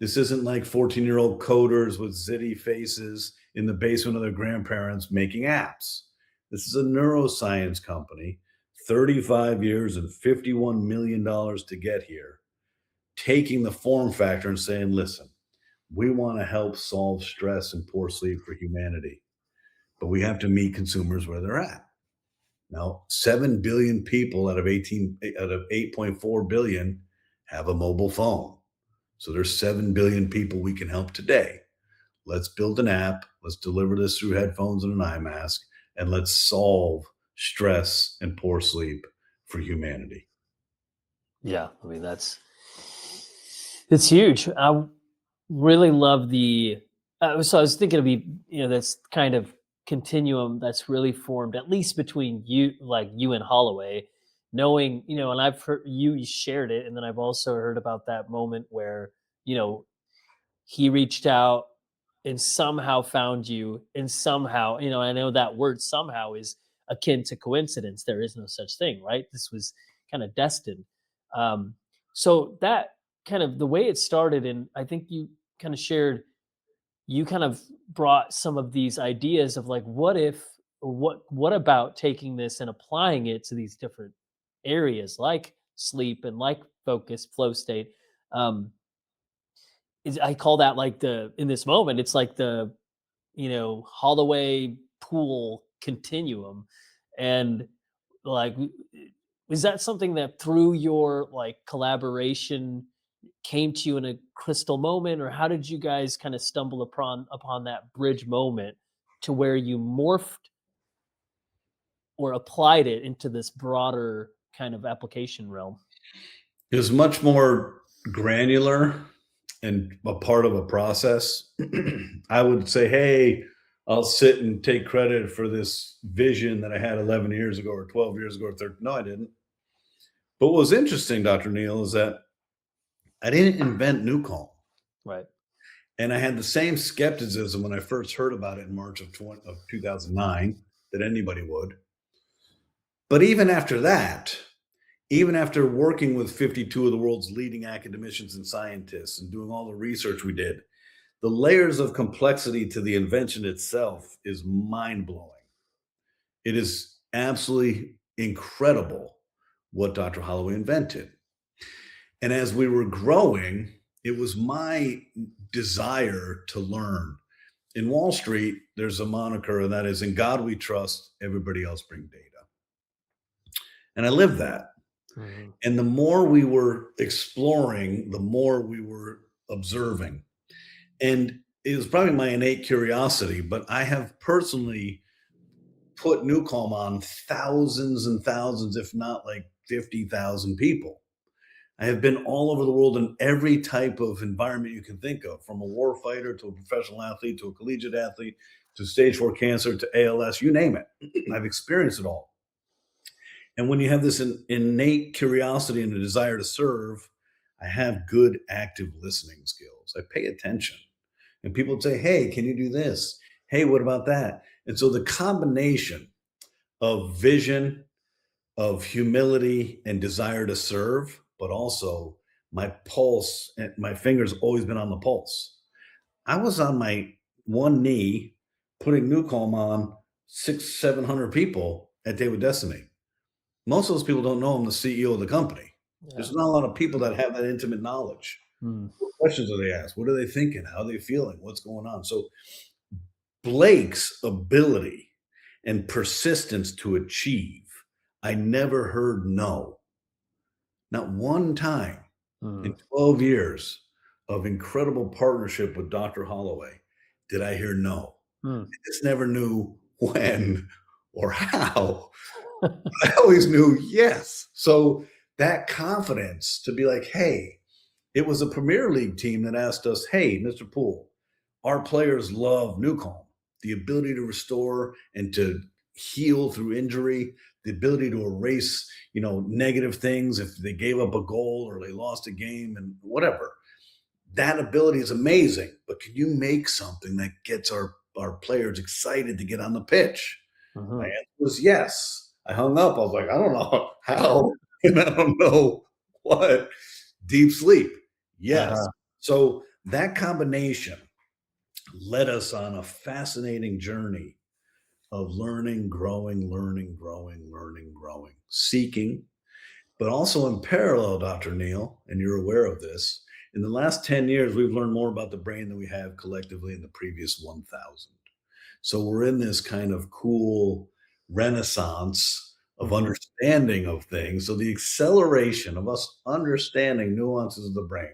This isn't like 14-year-old coders with zitty faces in the basement of their grandparents making apps. This is a neuroscience company, 35 years and $51 million to get here, taking the form factor and saying, listen, we want to help solve stress and poor sleep for humanity, but we have to meet consumers where they're at. Now, 7 billion people out of 8.4 billion have a mobile phone. So there's 7 billion people we can help today. Let's build an app. Let's deliver this through headphones and an eye mask, and let's solve stress and poor sleep for humanity. Yeah, I mean it's huge. I really love the. So I was thinking of that's kind of continuum that's really formed at least between you and Holloway, knowing and I've heard you shared it, and then I've also heard about that moment where he reached out and somehow found you, and somehow I know that word somehow is akin to coincidence. There is no such thing, right? This was kind of destined. So that kind of the way it started, and I think you kind of shared you kind of brought some of these ideas of like, what if, or what about taking this and applying it to these different areas like sleep and like focus, flow state. Um, I call that like in this moment, it's like the, Holloway Poole continuum. And like, is that something that through your like collaboration came to you in a crystal moment, or how did you guys kind of stumble upon that bridge moment to where you morphed or applied it into this broader kind of application realm? It was much more granular and a part of a process. I would say, hey, I'll sit and take credit for this vision that I had 11 years ago or 12 years ago or 13. No, I didn't. But what was interesting, Dr. Neil, is that I didn't invent NuCalm. Right. And I had the same skepticism when I first heard about it in March of 2009 that anybody would. But even after that, even after working with 52 of the world's leading academicians and scientists and doing all the research we did, the layers of complexity to the invention itself is mind-blowing. It is absolutely incredible what Dr. Holloway invented. And as we were growing, it was my desire to learn. In Wall Street, there's a moniker, and that is, in God we trust, everybody else bring data. And I lived that. Mhm. And the more we were exploring, the more we were observing. And it was probably my innate curiosity, but I have personally put NuCalm on thousands and thousands, if not like 50,000 people. I have been all over the world in every type of environment you can think of, from a war fighter to a professional athlete to a collegiate athlete to stage 4 cancer to ALS, you name it. I've experienced it all. And when you have this innate curiosity and a desire to serve, I have good active listening skills. I pay attention. And people would say, hey, can you do this? Hey, what about that? And so the combination of vision, of humility and desire to serve, but also my pulse and my fingers always been on the pulse. I was on my one knee putting NuCalm on 600-700 people at Day with Destiny. Most of those people don't know I'm the CEO of the company. Yeah. There's not a lot of people that have that intimate knowledge. Mm. What questions do they ask? What are they thinking? How are they feeling? What's going on? So Blake's ability and persistence to achieve, I never heard no. Not one time in 12 years of incredible partnership with Dr. Holloway did I hear no. Mm. I just never knew when or how. I always knew yes. So that confidence to be like, hey, it was a Premier League team that asked us, hey, Mr. Poole, our players love NuCalm, the ability to restore and to heal through injury, the ability to erase, negative things if they gave up a goal or they lost a game and whatever. That ability is amazing, but can you make something that gets our players excited to get on the pitch? Mhm. My answer was yes. I hung up. I was like, I don't know how, and I don't know what. Deep sleep. Yes. Uh-huh. So that combination led us on a fascinating journey of learning, growing, seeking, but also in parallel, Dr. Neil, and you're aware of this, in the last 10 years, we've learned more about the brain than we have collectively in the previous 1,000. So we're in this kind of cool renaissance of understanding of things. So the acceleration of us understanding nuances of the brain,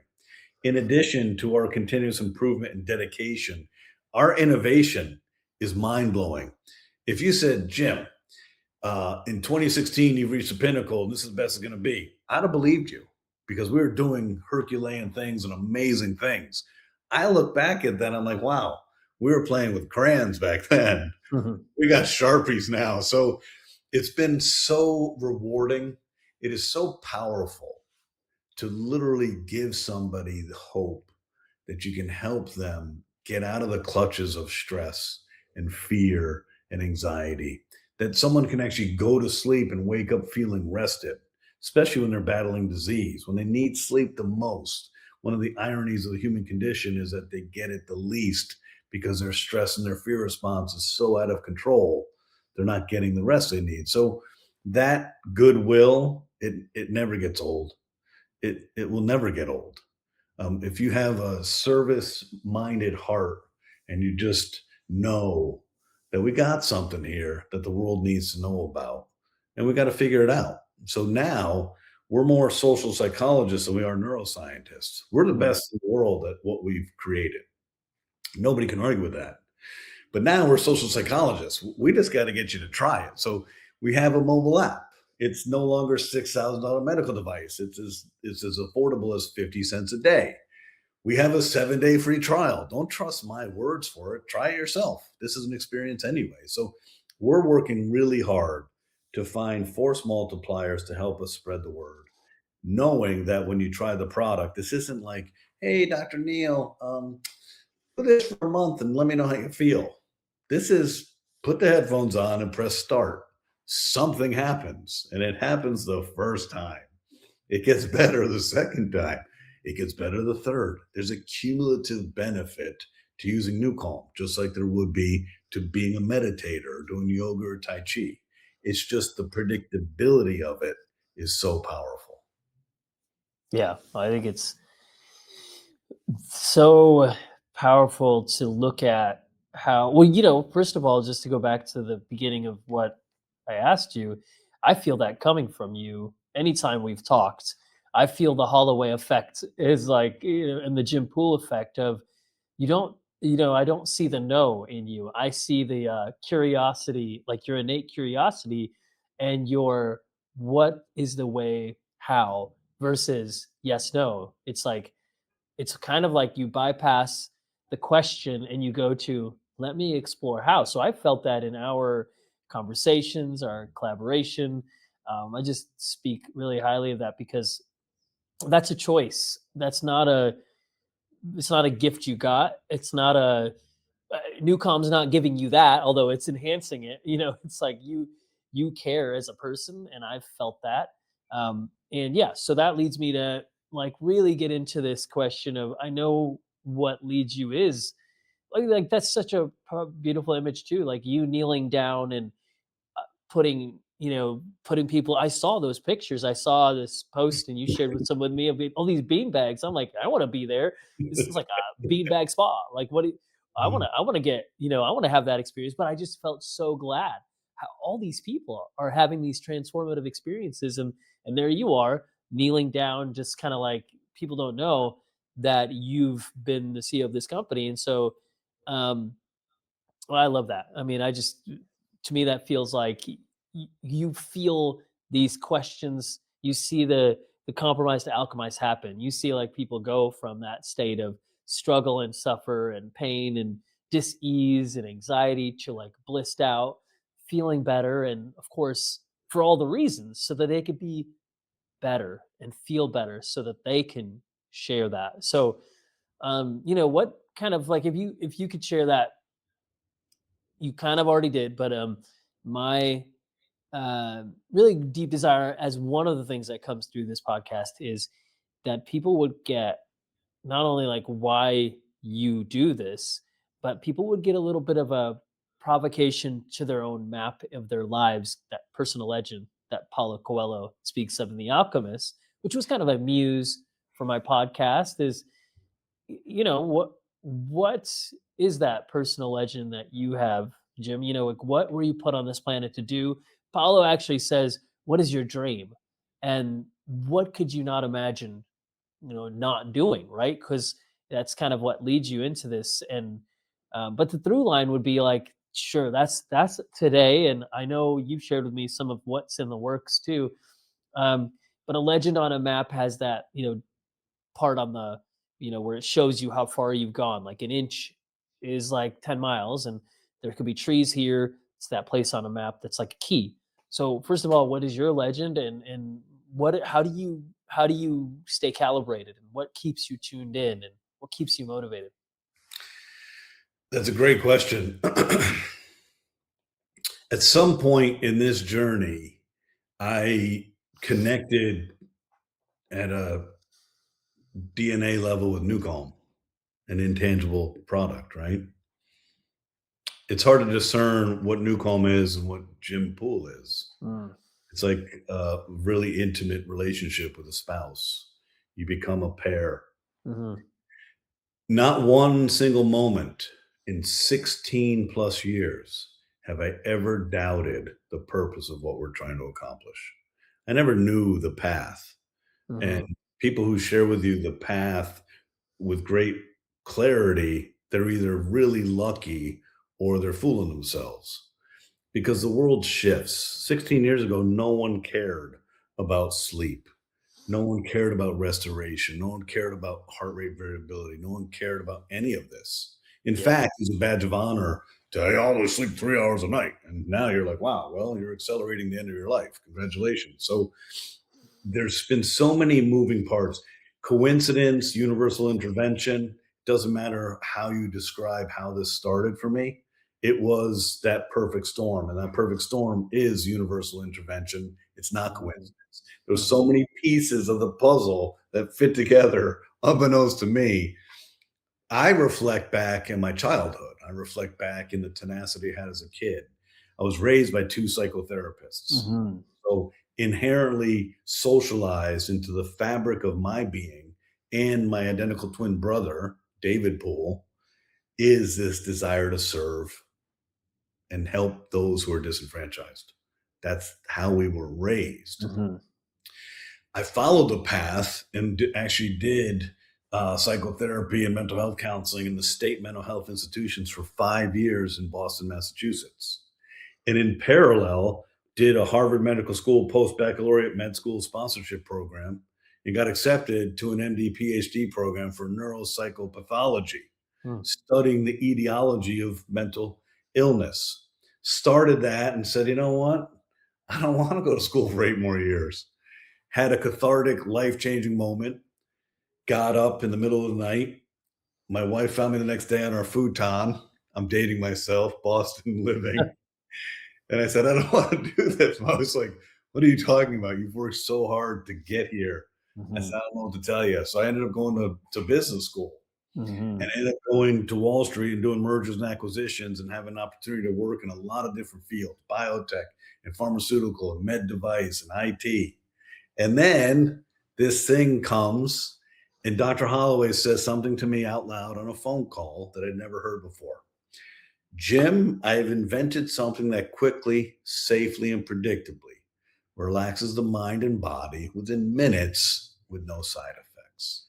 in addition to our continuous improvement and dedication, our innovation is mind-blowing. If you said, Jim, in 2016, you've reached the pinnacle and this is the best it's going to be, I'd have believed you because we were doing Herculean things and amazing things. I look back at that, I'm like, wow, we were playing with crayons back then. Mhm. We got Sharpies now. So it's been so rewarding. It is so powerful to literally give somebody the hope that you can help them get out of the clutches of stress and fear and anxiety, that someone can actually go to sleep and wake up feeling rested, especially when they're battling disease, when they need sleep the most. One of the ironies of the human condition is that they get it the least because their stress and their fear response is so out of control, they're not getting the rest they need. So that goodwill, it never gets old. It will never get old. If you have a service minded heart and you just know that we got something here that the world needs to know about, and we got to figure it out. So now we're more social psychologists than we are neuroscientists. We're the best in the world at what we've created. Nobody can argue with that. But now we're social psychologists. We just got to get you to try it. So we have a mobile app. It's no longer $6,000 medical device. It's as affordable as 50 cents a day. We have a 7-day free trial. Don't trust my words for it. Try it yourself. This is an experience anyway. So we're working really hard to find force multipliers to help us spread the word, knowing that when you try the product, this isn't like, hey, Dr. Neil, put this for a month and let me know how you feel. This is put the headphones on and press start. Something happens, and it happens the first time. It gets better the second time. It gets better the third. There's a cumulative benefit to using NuCalm, just like there would be to being a meditator or doing yoga or Tai Chi. It's just the predictability of it is so powerful. Yeah, I think it's so powerful to look at how, well, first of all, just to go back to the beginning of what I asked you, I feel that coming from you anytime we've talked. I feel the Holloway effect is like, and the Jim Poole effect of you don't, I don't see the no in you. I see the curiosity, like your innate curiosity and your what is the way, how versus yes, no. It's kind of like you bypass the question and you go to let me explore how. So I felt that in our conversations, our collaboration. I just speak really highly of that because that's a choice. It's not a gift you got. It's not a NuCalm's not giving you that, although it's enhancing it. It's like you care as a person, and I've felt that. And yeah, so that leads me to like really get into this question of I know what leads you is like that's such a beautiful image too, like you kneeling down and putting people. I saw those pictures. I saw this post and you shared with someone with me of all these bean bags. I'm like, I want to be there. This is like a beanbag spa. Like what do I want to get, I want to have that experience, but I just felt so glad how all these people are having these transformative experiences and there you are kneeling down just kind of like people don't know that you've been the CEO of this company. And so um well, I love that. I mean, to me, that feels like you feel these questions. You see the compromise to alchemize happen. You see like people go from that state of struggle and suffer and pain and dis-ease and anxiety to like blissed out, feeling better, and of course for all the reasons so that they could be better and feel better, so that they can share that. So, what kind of like if you could share that you kind of already did, but my really deep desire as one of the things that comes through this podcast is that people would get not only like why you do this, but people would get a little bit of a provocation to their own map of their lives, that personal legend that Paulo Coelho speaks of in The Alchemist, which was kind of a muse for my podcast. Is what is that personal legend that you have, Jim? Like what were you put on this planet to do? Paulo actually says, what is your dream? And what could you not imagine, not doing, right? Because that's kind of what leads you into this. And but the through line would be like, sure, that's today. And I know you've shared with me some of what's in the works too. Um, but a legend on a map has that, part on the where it shows you how far you've gone. Like an inch is like 10 miles, and there could be trees here. It's that place on a map that's like a key. So first of all, what is your legend, and what how do you stay calibrated, and what keeps you tuned in, and what keeps you motivated? That's a great question. At some point in this journey, I connected at a DNA level with NuCalm, an intangible product, right? it's hard to discern what NuCalm is and what Jim Poole is. Mm. It's like a really intimate relationship with a spouse. You become a pair. Mm-hmm. Not one single moment in 16 plus years have I ever doubted the purpose of what we're trying to accomplish. I never knew the path. And Mm-hmm. people who share with you the path with great clarity, they're either really lucky or they're fooling themselves because the world shifts. 16 years ago, no one cared about sleep. No one cared about restoration. No one cared about heart rate variability. No one cared about any of this. In Yeah. fact, it's a badge of honor to I always sleep 3 hours a night. And now you're like, wow, well, you're accelerating the end of your life. Congratulations. So there's been so many moving parts. Coincidence, universal intervention, doesn't matter how you describe how this started for me. It was that perfect storm. And that perfect storm is universal intervention. It's not coincidence. There's so many pieces of the puzzle that fit together, unbeknownst to me. I reflect back in my childhood. I reflect back in the tenacity I had as a kid. I was raised by two psychotherapists. Mm-hmm. So inherently socialized into the fabric of my being and my identical twin brother, David Poole, is this desire to serve and help those who are disenfranchised. That's how we were raised. Mm-hmm. I followed the path and actually did psychotherapy and mental health counseling in the state mental health institutions for 5 years in Boston, Massachusetts. And in parallel, did a Harvard Medical School post-baccalaureate med school sponsorship program and got accepted to an MD PhD program for neuropsychopathology, studying the etiology of mental illness. Started that and said, you know what? I don't want to go to school for 8 more years. Had a cathartic, life-changing moment, got up in the middle of the night. My wife found me the next day on our futon. I'm dating myself, Boston living. And I said, I don't want to do this. And I was like, what are you talking about? You've worked so hard to get here. Mm-hmm. I said, I don't know what to tell you. So I ended up going to business school Mm-hmm. and ended up going to Wall Street and doing mergers and acquisitions and having an opportunity to work in a lot of different fields, biotech and pharmaceutical and med device and IT. And then this thing comes and Dr. Holloway says something to me out loud on a phone call that I'd never heard before. Jim, I've invented something that quickly, safely, and predictably relaxes the mind and body within minutes with no side effects.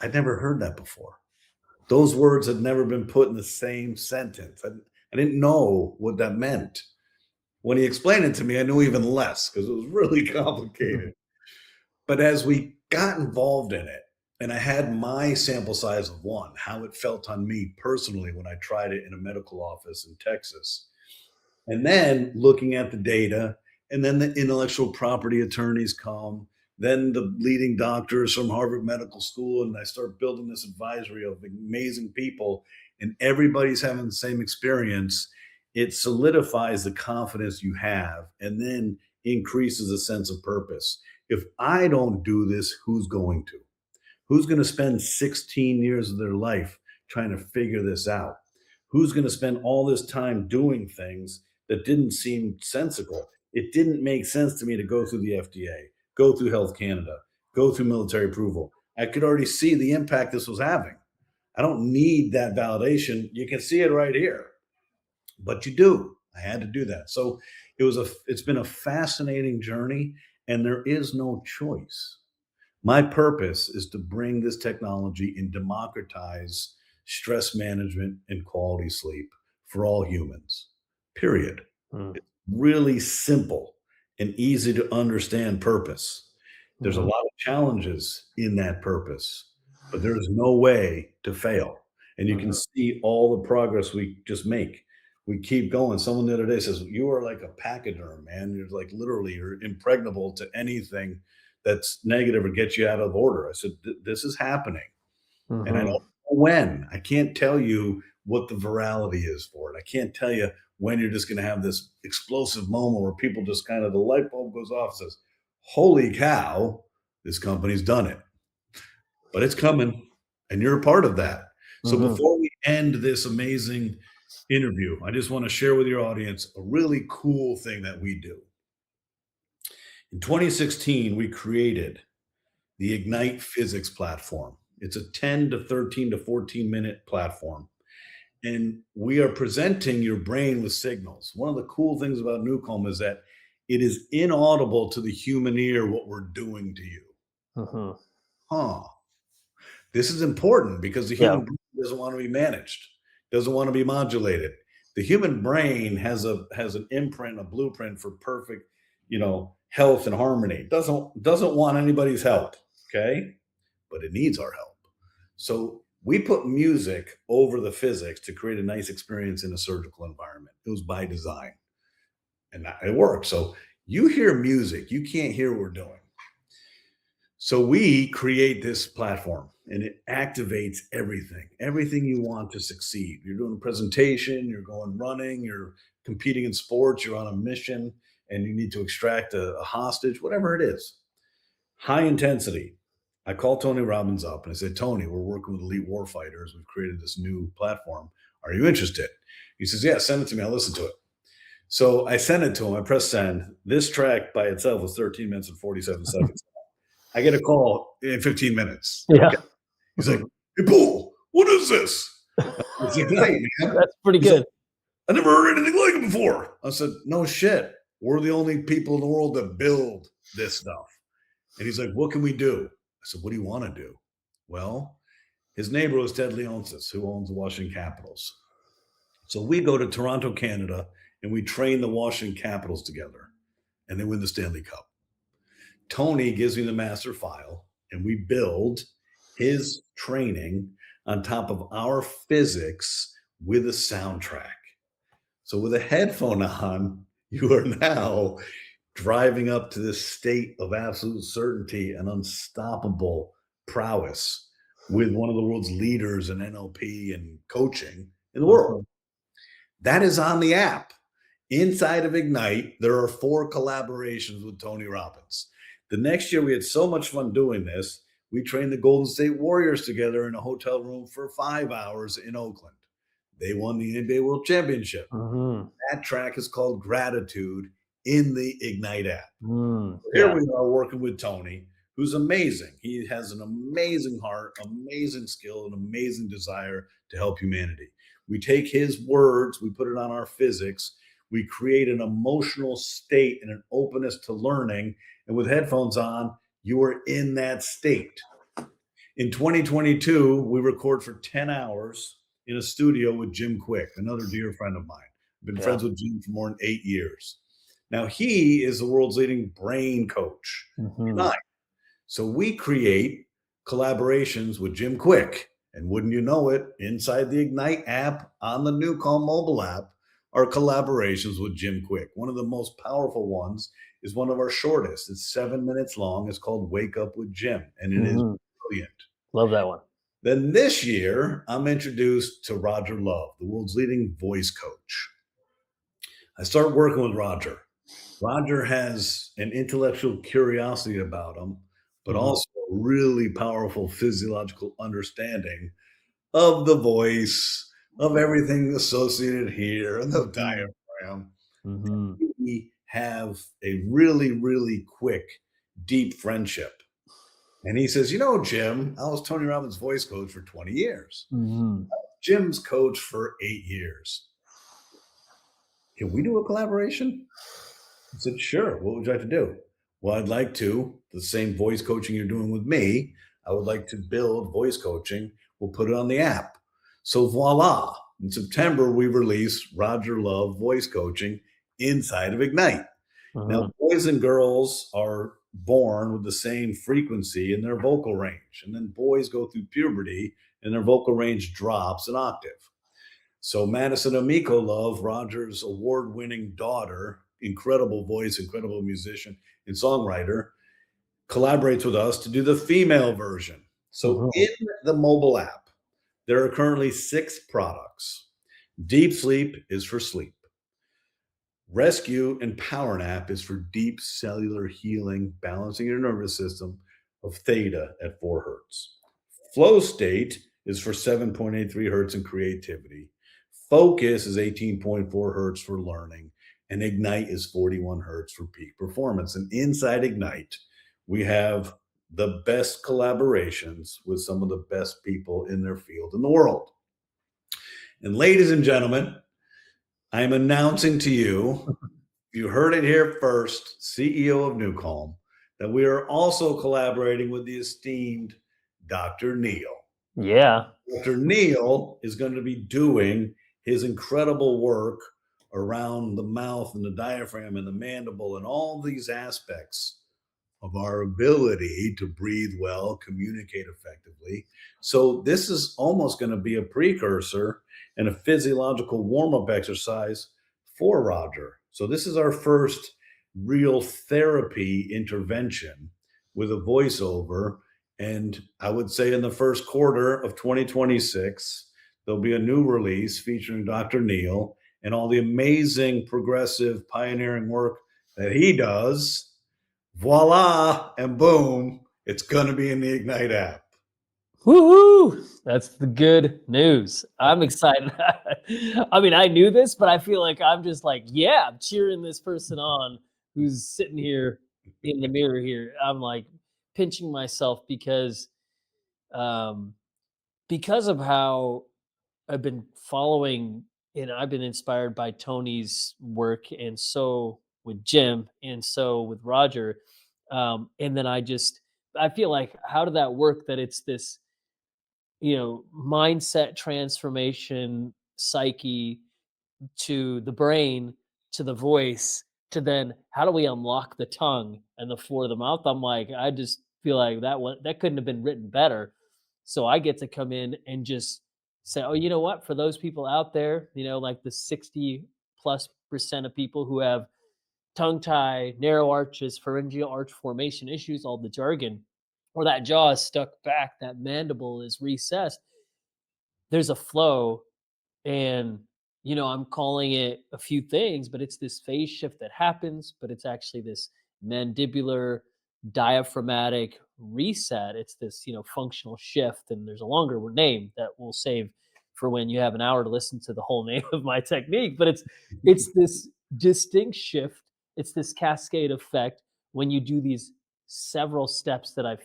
I'd never heard that before. Those words had never been put in the same sentence. I didn't know what that meant. When he explained it to me, I knew even less because it was really complicated. But as we got involved in it, and I had my sample size of one, how it felt on me personally when I tried it in a medical office in Texas. And then looking at the data, and then the intellectual property attorneys come, then the leading doctors from Harvard Medical School, and I start building this advisory of amazing people, and everybody's having the same experience. It solidifies the confidence you have and then increases a sense of purpose. If I don't do this, who's going to? Who's going to spend 16 years of their life trying to figure this out? Who's going to spend all this time doing things that didn't seem sensible? It didn't make sense to me to go through the FDA, go through Health Canada, go through military approval. I could already see the impact this was having. I don't need that validation. You can see it right here, but you do. I had to do that. So it's been a fascinating journey, and there is no choice. My purpose is to bring this technology and democratize stress management and quality sleep for all humans, period. It's really simple and easy to understand purpose. There's a lot of challenges in that purpose, but there is no way to fail. And you can see all the progress we just make. We keep going. Someone the other day says, you are like a pachyderm, man. You're like literally, you're impregnable to anything that's negative or gets you out of order. I said, this is happening. And I don't know when. I can't tell you what the virality is for it. I can't tell you when you're just going to have this explosive moment where people just kind of, the light bulb goes off and says, holy cow, this company's done it. But it's coming, and you're a part of that. So before we end this amazing interview, I just want to share with your audience a really cool thing that we do. In 2016, we created the Ignite Physics platform. It's a 10 to 13 to 14 minute platform. And we are presenting your brain with signals. One of the cool things about NuCalm is that it is inaudible to the human ear what we're doing to you. Uh-huh. This is important because the human brain doesn't want to be managed, doesn't want to be modulated. The human brain has an imprint, a blueprint for perfect, health and harmony. Doesn't want anybody's help, okay? But it needs our help. So we put music over the physics to create a nice experience in a surgical environment. It was by design, and it works. So you hear music, you can't hear what we're doing. So we create this platform, and it activates everything you want to succeed. You're doing a presentation, you're going running, you're competing in sports, you're on a mission, and you need to extract a hostage, whatever it is. High intensity. I called Tony Robbins up and I said, Tony, we're working with elite warfighters. We've created this new platform. Are you interested? He says, yeah, send it to me. I'll listen to it. So I sent it to him. I pressed send. This track by itself was 13 minutes and 47 seconds. I get a call in 15 minutes. Yeah. Okay. He's like, hey, Poole, what is this? It's Ignite, man. That's pretty good. Like, I never heard anything like it before. I said, no shit. We're the only people in the world that build this stuff. And he's like, what can we do? I said, what do you want to do? Well, his neighbor was Ted Leonsis, who owns the Washington Capitals. So we go to Toronto, Canada, and we train the Washington Capitals together, and they win the Stanley Cup. Tony gives me the master file, and we build his training on top of our physics with a soundtrack. So with a headphone on, you are now driving up to this state of absolute certainty and unstoppable prowess with one of the world's leaders in NLP and coaching in the world. That is on the app. Inside of Ignite, there are 4 collaborations with Tony Robbins. The next year, we had so much fun doing this. We trained the Golden State Warriors together in a hotel room for 5 hours in Oakland. They won the NBA World Championship. That track is called Gratitude in the Ignite app. Here we are working with Tony, who's amazing. He has an amazing heart, amazing skill, and amazing desire to help humanity. We take his words, we put it on our physics, we create an emotional state and an openness to learning. And with headphones on, you are in that state. In 2022, we record for 10 hours in a studio with Jim Kwik, another dear friend of mine. I've been friends with Jim for more than 8 years. Now, he is the world's leading brain coach. So we create collaborations with Jim Kwik. And wouldn't you know it, inside the Ignite app on the NuCalm mobile app are collaborations with Jim Kwik. One of the most powerful ones is one of our shortest. It's 7 minutes long. It's called Wake Up with Jim, and it is brilliant. Love that one. Then this year, I'm introduced to Rodger Love, the world's leading voice coach. I start working with Rodger. Rodger has an intellectual curiosity about him, but also a really powerful physiological understanding of the voice, of everything associated here, and the diaphragm. We have a really, really quick, deep friendship. And he says, Jim, I was Tony Robbins' voice coach for 20 years. Jim's coach for 8 years. Can we do a collaboration? I said, sure. What would you like to do? Well, I'd like to, the same voice coaching you're doing with me, I would like to build voice coaching. We'll put it on the app. So voila. In September, we released Rodger Love voice coaching inside of Ignite. Now, boys and girls are born with the same frequency in their vocal range. And then boys go through puberty and their vocal range drops an octave. So Madison Amico Love, Rodger's award-winning daughter, incredible voice, incredible musician and songwriter, collaborates with us to do the female version. So in the mobile app, there are currently 6 products. Deep Sleep is for sleep. Rescue and Power Nap is for deep cellular healing, balancing your nervous system of theta at 4 hertz. Flow State is for 7.83 hertz and creativity. Focus is 18.4 hertz for learning, and Ignite is 41 hertz for peak performance. And inside Ignite, we have the best collaborations with some of the best people in their field in the world. And ladies and gentlemen, I'm announcing to you, you heard it here first, CEO of NuCalm, that we are also collaborating with the esteemed Dr. Neil. Yeah. Dr. Neil is going to be doing his incredible work around the mouth and the diaphragm and the mandible and all these aspects of our ability to breathe well, communicate effectively. So this is almost going to be a precursor and a physiological warm-up exercise for Rodger. So this is our first real therapy intervention with a voiceover. And I would say in the first quarter of 2026, there'll be a new release featuring Dr. Neil and all the amazing progressive pioneering work that he does. Voila, and boom, it's going to be in the Ignite app. Woohoo! That's the good news. I'm excited. I mean, I knew this, but I feel like I'm just like, yeah, I'm cheering this person on who's sitting here in the mirror here. I'm like pinching myself um, because of how I've been following and I've been inspired by Tony's work, and so with Jim, and so with Rodger. And then I feel like, how did that work? That it's this, mindset transformation, psyche to the brain, to the voice, to then how do we unlock the tongue and the floor of the mouth? I'm like, I just feel like that couldn't have been written better. So I get to come in and just say, oh, you know what? For those people out there, like the 60+% of people who have tongue tie, narrow arches, pharyngeal arch formation issues, all the jargon, or that jaw is stuck back, that mandible is recessed. There's a flow, and I'm calling it a few things, but it's this phase shift that happens, but it's actually this mandibular diaphragmatic reset. It's this functional shift, and there's a longer name that we'll save for when you have an hour to listen to the whole name of my technique. But it's this distinct shift. It's this cascade effect when you do these several steps that I've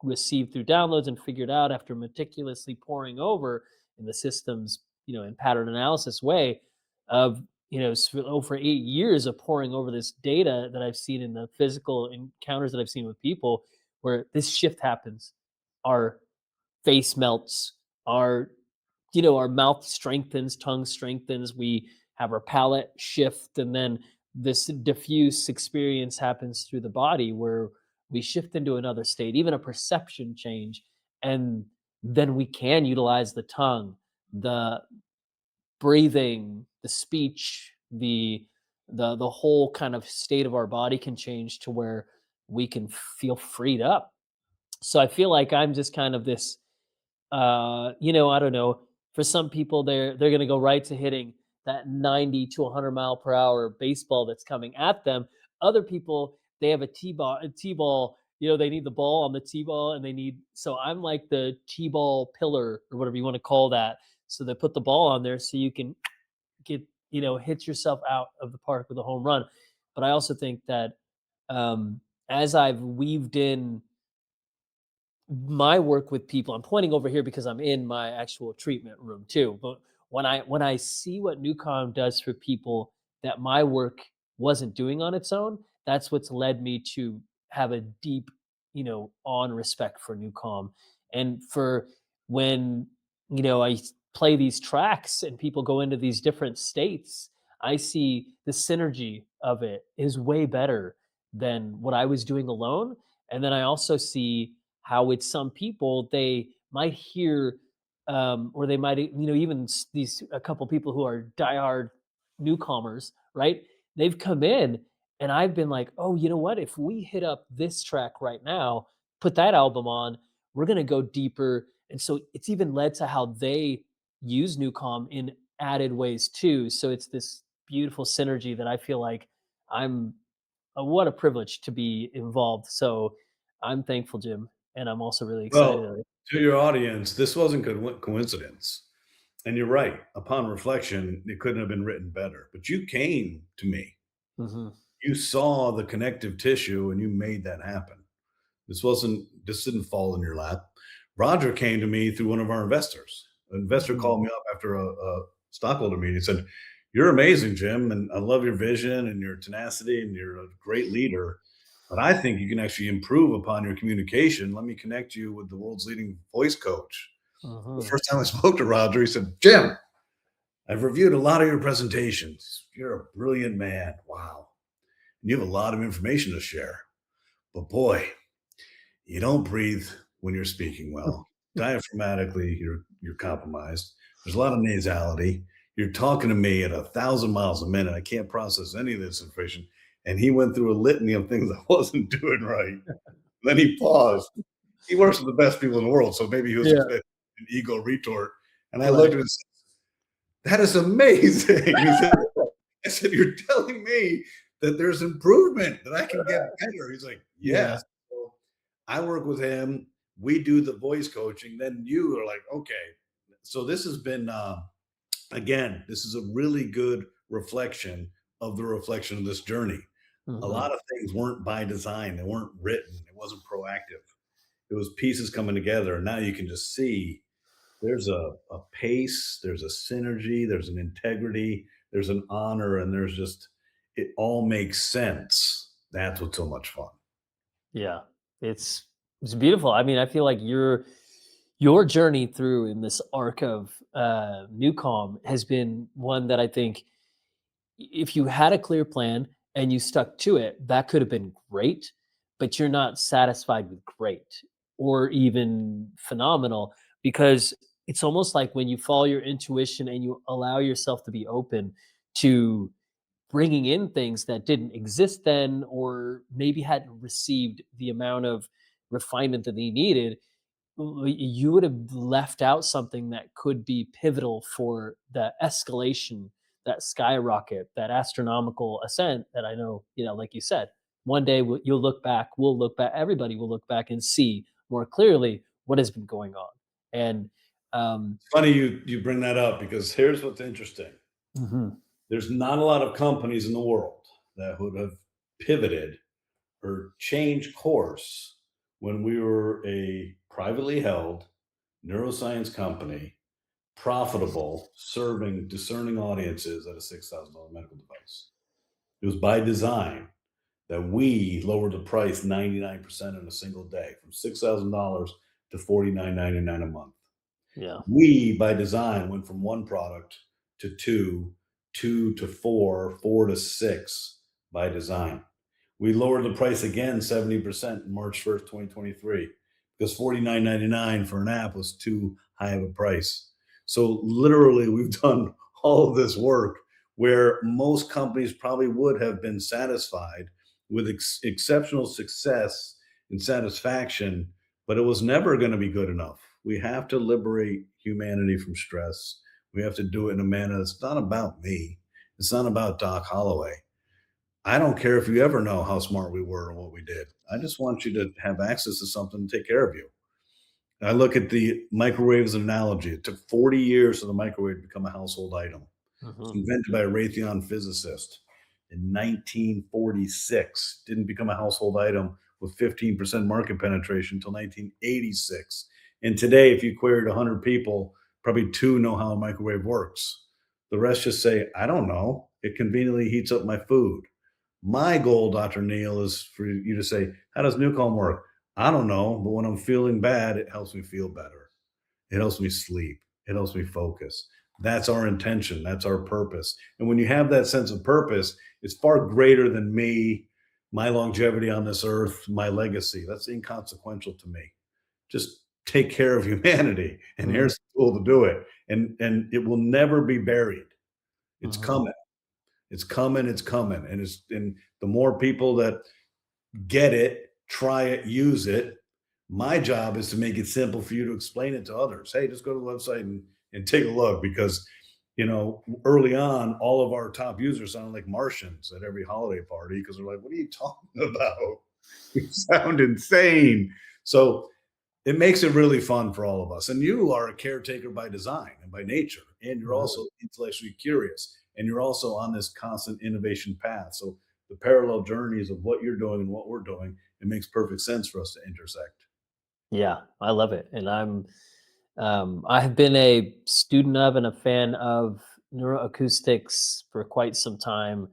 received through downloads and figured out after meticulously poring over in the systems, in pattern analysis way of, over 8 years of poring over this data that I've seen in the physical encounters that I've seen with people, where this shift happens. Our face melts, our, our mouth strengthens, tongue strengthens, we have our palate shift, and then this diffuse experience happens through the body where we shift into another state, even a perception change, and then we can utilize the tongue, the breathing, the speech, the whole kind of state of our body can change to where we can feel freed up. So I feel like I'm just kind of this, I don't know. For some people, they're going to go right to hitting that 90 to 100 mile per hour baseball that's coming at them. Other people, they have a t-ball. They need the ball on the t-ball, and so I'm like the t-ball pillar or whatever you want to call that. So they put the ball on there so you can get, hit yourself out of the park with a home run. But I also think that as I've weaved in my work with people, I'm pointing over here because I'm in my actual treatment room too. But when I see what NuCalm does for people that my work wasn't doing on its own, that's what's led me to have a deep, on respect for NuCalm. And for when, I play these tracks and people go into these different states, I see the synergy of it is way better than what I was doing alone. And then I also see how with some people they might hear, or they might, even these a couple people who are diehard newcomers, right? They've come in, and I've been like, oh, you know what? If we hit up this track right now, put that album on, we're gonna go deeper. And so it's even led to how they use NuCalm in added ways too. So it's this beautiful synergy that I feel like I'm what a privilege to be involved. So I'm thankful, Jim, and I'm also really excited. Well, to your audience, this wasn't coincidence. And you're right. Upon reflection, it couldn't have been written better. But you came to me. Hmm. You saw the connective tissue and you made that happen. This didn't fall in your lap. Rodger came to me through one of our investors. An investor called me up after a stockholder meeting and said, "You're amazing, Jim, and I love your vision and your tenacity, and you're a great leader. But I think you can actually improve upon your communication. Let me connect you with the world's leading voice coach." The Hmm. first time I spoke to Rodger, he said, "Jim, I've reviewed a lot of your presentations. You're a brilliant man. Wow. And you have a lot of information to share. But boy, you don't breathe when you're speaking well. Diaphragmatically, you're compromised. There's a lot of nasality. You're talking to me at 1,000 miles a minute. I can't process any of this information." And he went through a litany of things I wasn't doing right. Then he paused. He works with the best people in the world, so maybe he was Yeah. expecting an ego retort. And I Right. looked at him and said, "That is amazing." He said, I said, "You're telling me that there's improvement, that I can get better." He's like, Yeah. "Yes." So I work with him. We do the voice coaching. Then you are like, okay. So this has been, again, this is a really good reflection of the reflection of this journey. A Hmm. lot of things weren't by design, they weren't written, it wasn't proactive. It was pieces coming together. And now you can just see there's a pace, there's a synergy, there's an integrity, there's an honor, and there's just, it all makes sense. That's what's so much fun. Yeah. It's beautiful. I mean, I feel like your journey through in this arc of NuCalm has been one that I think if you had a clear plan and you stuck to it, that could have been great, but you're not satisfied with great or even phenomenal because it's almost like when you follow your intuition and you allow yourself to be open to bringing in things that didn't exist then or maybe hadn't received the amount of refinement that they needed, you would have left out something that could be pivotal for the escalation, that skyrocket, that astronomical ascent that I know, like you said, one day we'll look back, everybody will look back and see more clearly what has been going on. And It's funny you bring that up because here's what's interesting. mhm, There's not a lot of companies in the world that would have pivoted or changed course when we were a privately held neuroscience company, profitable, serving discerning audiences at a $6,000 medical device. It was by design that we lowered the price 99% in a single day from $6,000 to $49.99 a month. yeah. We, by design, went from one product to two, two to four, four to six by design. We lowered the price again 70% in March 1st, 2023, because $49.99 for an app was too high of a price. So literally, we've done all of this work where most companies probably would have been satisfied with exceptional success and satisfaction, but it was never going to be good enough. We have to liberate humanity from stress. We have to do it in a manner that's not about me. It's not about Doc Holloway. I don't care if you ever know how smart we were and what we did. I just want you to have access to something to take care of you. I look at the microwave as an analogy. It took 40 years for the microwave to become a household item. It was Mhm. invented by a Raytheon physicist in 1946. Didn't become a household item with 15% market penetration until 1986. And today, if you queried 100 people, probably two know how a microwave works. The rest just say, "I don't know. It conveniently heats up my food." My goal, Dr. Neil, is for you to say, "How does NuCalm work?" "I don't know, but when I'm feeling bad, it helps me feel better. It helps me sleep. It helps me focus." That's our intention. That's our purpose. And when you have that sense of purpose, it's far greater than me, my longevity on this earth, my legacy. That's inconsequential to me. Just take care of humanity. And Mhm. here's the tool to do it. And it will never be buried. It's Mhm. coming. It's coming. It's coming. And the more people that get it, try it, use it. My job is to make it simple for you to explain it to others. Hey, just go to the website and take a look because, early on, all of our top users sounded like Martians at every holiday party because they're like, "What are you talking about? You sound insane." So it makes it really fun for all of us. And you are a caretaker by design and by nature and you're Mhm. also intellectually curious, and you're also on this constant innovation path. So the parallel journeys of what you're doing and what we're doing, it makes perfect sense for us to intersect. Yeah, I love it, and I have been a student of and a fan of neuroacoustics for quite some time,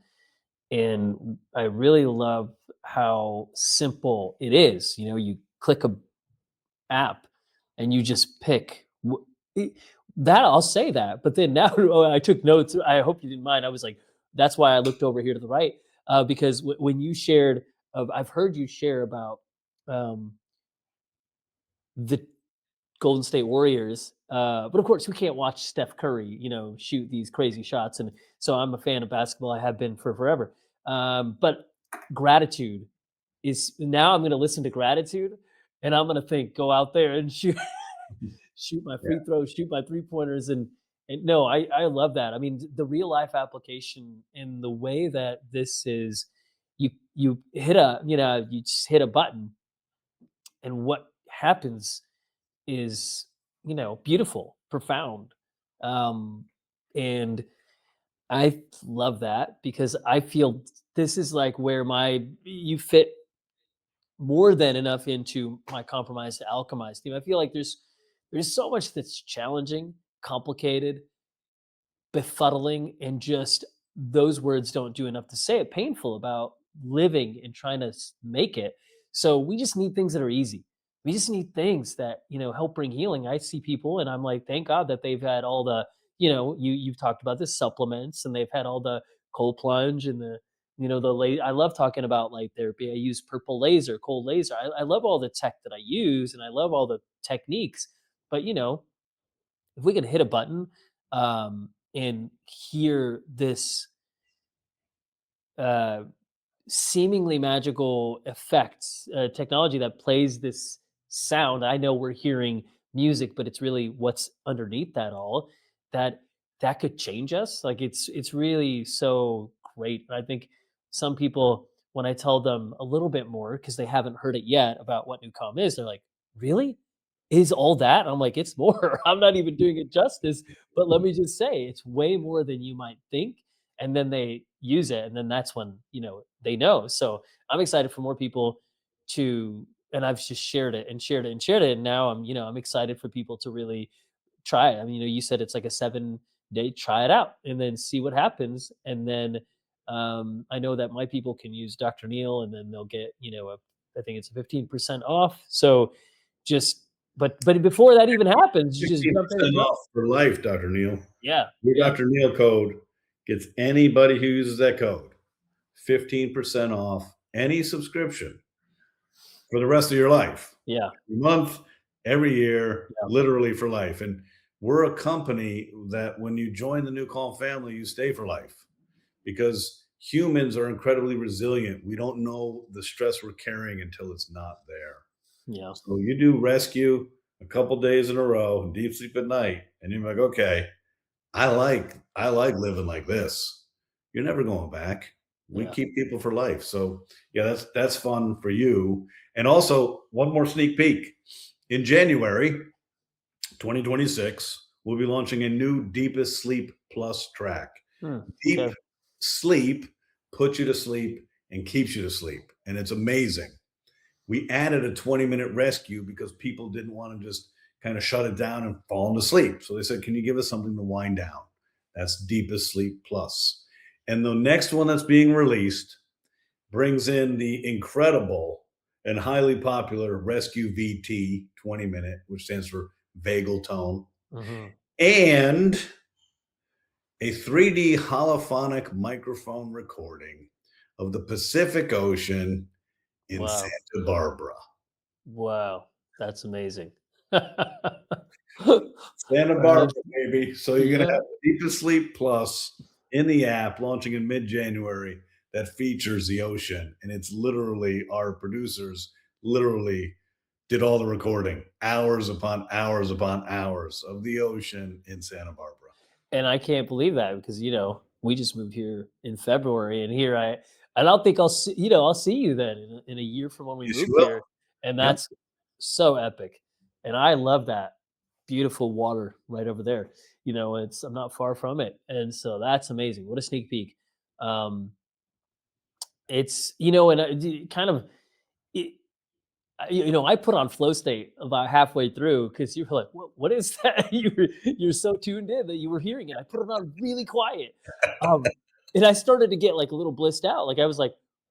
and I really love how simple it is. You know, you click a app and you just pick that. I'll say that, but then now oh, I took notes. I hope you didn't mind. I was like, that's why I looked over here to the right, because when you shared, I've heard you share about um, the Golden State Warriors. But of course, we can't watch Steph Curry, shoot these crazy shots. And so I'm a fan of basketball. I have been for forever. But gratitude is now I'm going to listen to gratitude, and I'm going to think, go out there and shoot, shoot my Yeah. free throws, shoot my 3 pointers, and no, I love that. I mean, the real life application in the way that this is, you hit you just hit a button, and what happens is, beautiful, profound. Um, and I love that because I feel this is like where you fit more than enough into my compromise to alchemize theme. I feel like there's so much that's challenging, complicated, befuddling, and just those words don't do enough to say it, painful about living and trying to make it. So we just need things that are easy. We just need things that help bring healing. I see people and I'm like, thank God that they've had all the, you've talked about the supplements, and they've had all the cold plunge and the I love talking about light therapy. I use purple laser, cold laser. I love all the tech that I use, and I love all the techniques. But if we can hit a button, and hear this uh, seemingly magical effects, technology that plays this sound. I know we're hearing music, but it's really what's underneath that all. That that could change us. Like it's really so great. I think some people, when I tell them a little bit more because they haven't heard it yet about what NuCalm is, they're like, "Really? Is all that?" I'm like, "It's more. I'm not even doing it justice." But let me just say, it's way more than you might think. And then they use it, and then that's when they know. So I'm excited for more people to, and I've just shared it and shared it and shared it, and now I'm excited for people to really try it. I mean, you said it's like a 7-day, try it out and then see what happens. And then I know that my people can use Dr. Neil, and then they'll get I think it's 15% off. So just but before that even happens, you just jump in and 15% get off for life, Dr. Neil. yeah, Your yeah, Dr. Neil code gets anybody who uses that code 15% off any subscription for the rest of your life. yeah, Every month, every year, yeah, literally for life. And we're a company that when you join the NuCalm family, you stay for life because humans are incredibly resilient. We don't know the stress we're carrying until it's not there. yeah, So you do rescue a couple days in a row and deep sleep at night, and you're like, okay, I like living like this. You're never going back. We yeah. keep people for life. So yeah, that's fun for you. And also one more sneak peek. In January 2026, we'll be launching a new Deepest Sleep Plus track. Deep Okay. sleep puts you to sleep and keeps you to sleep. And it's amazing. We added a 20-minute rescue because people didn't want to just kind of shut it down and fall into sleep. So they said, can you give us something to wind down? That's Deepest Sleep Plus. And the next one that's being released brings in the incredible and highly popular Rescue VT 20 minute, which stands for vagal tone, Mhm. and a 3D holophonic microphone recording of the Pacific Ocean in Wow. Santa Barbara. Wow. That's amazing. Santa Right. Barbara, baby. So you're gonna Yeah. have Deepest Sleep Plus in the app launching in mid-January that features the ocean. And it's literally our producers literally did all the recording, hours upon hours upon hours of the ocean in Santa Barbara. And I can't believe that because, we just moved here in February, and I don't think I'll see you then in a year from when we Yes, you moved will. here. And Yep. that's so epic. And I love that beautiful water right over there. I'm not far from it. And so that's amazing. What a sneak peek. Um, it's, and kind of, it, I put on flow state about halfway through because you were like, what is that? You're so tuned in that you were hearing it. I put it on really quiet. And I started to get like a little blissed out. Like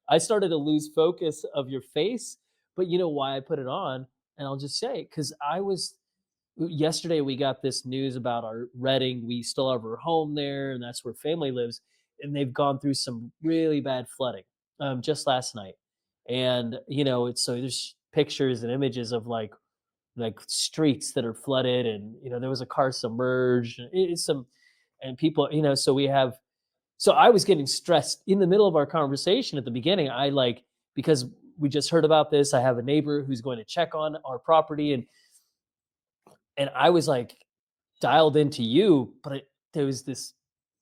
I started to lose focus of your face, but you know why I put it on? And I'll just say, because yesterday we got this news about our Reading. We still have our home there, and that's where family lives. And they've gone through some really bad flooding just last night. And it's so there's pictures and images of like streets that are flooded, and there was a car submerged. It's some and people, so I was getting stressed in the middle of our conversation at the beginning. Because we just heard about this. I have a neighbor who's going to check on our property, and I was like dialed into you, but there was this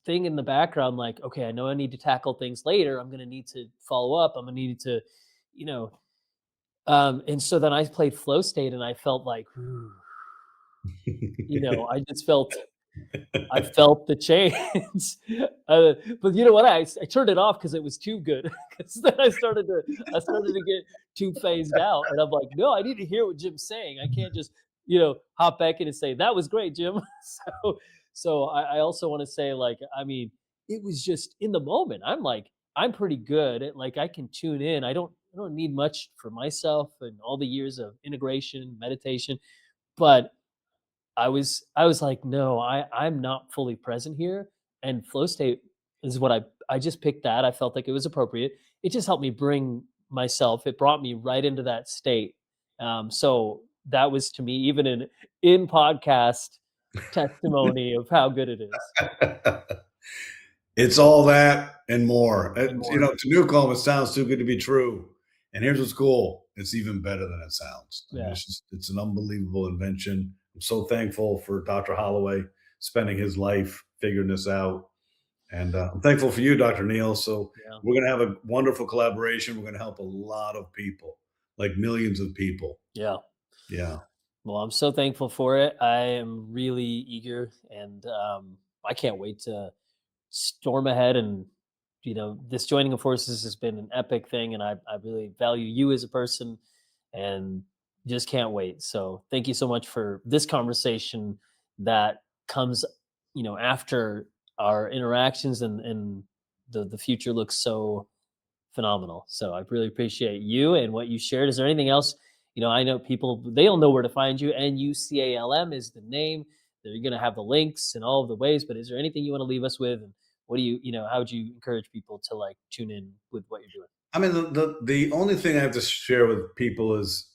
thing in the background, like, okay, I know I need to tackle things later. I'm going to need to follow up. I'm going to need to, and so then I played flow state, and I felt like, I just I felt the change. But you know what? I turned it off because it was too good. Because then I started to get too phased out, and I'm like, no, I need to hear what Jim's saying. I can't just hop back in and say that was great, Jim. So I also want to say, like, I mean, it was just in the moment. I'm pretty good at, like, I can tune in. I don't need much for myself and all the years of integration meditation, but I was like, no, I'm not fully present here. And flow state is what I just picked that. I felt like it was appropriate. It just helped me bring myself. It brought me right into that state. So that was, to me, even in podcast testimony of how good it is. It's all that and more. And more. To NuCalm, it sounds too good to be true. And here's what's cool. It's even better than it sounds. I mean, Yeah. it's an unbelievable invention. I'm so thankful for Dr. Holloway spending his life figuring this out. And I'm thankful for you, Dr. Neil. So Yeah. we're going to have a wonderful collaboration. We're going to help a lot of people, like millions of people. Yeah. Yeah. Well, I'm so thankful for it. I am really eager, and I can't wait to storm ahead. And this joining of forces has been an epic thing, and I really value you as a person, and just can't wait. So thank you so much for this conversation that comes after our interactions, and the future looks so phenomenal. So I really appreciate you and what you shared. Is there anything else? I know people, they don't know where to find you. NuCalm is the name. They're going to have the links and all of the ways, but is there anything you want to leave us with? And what do how would you encourage people to, like, tune in with what you're doing? I mean, the only thing I have to share with people is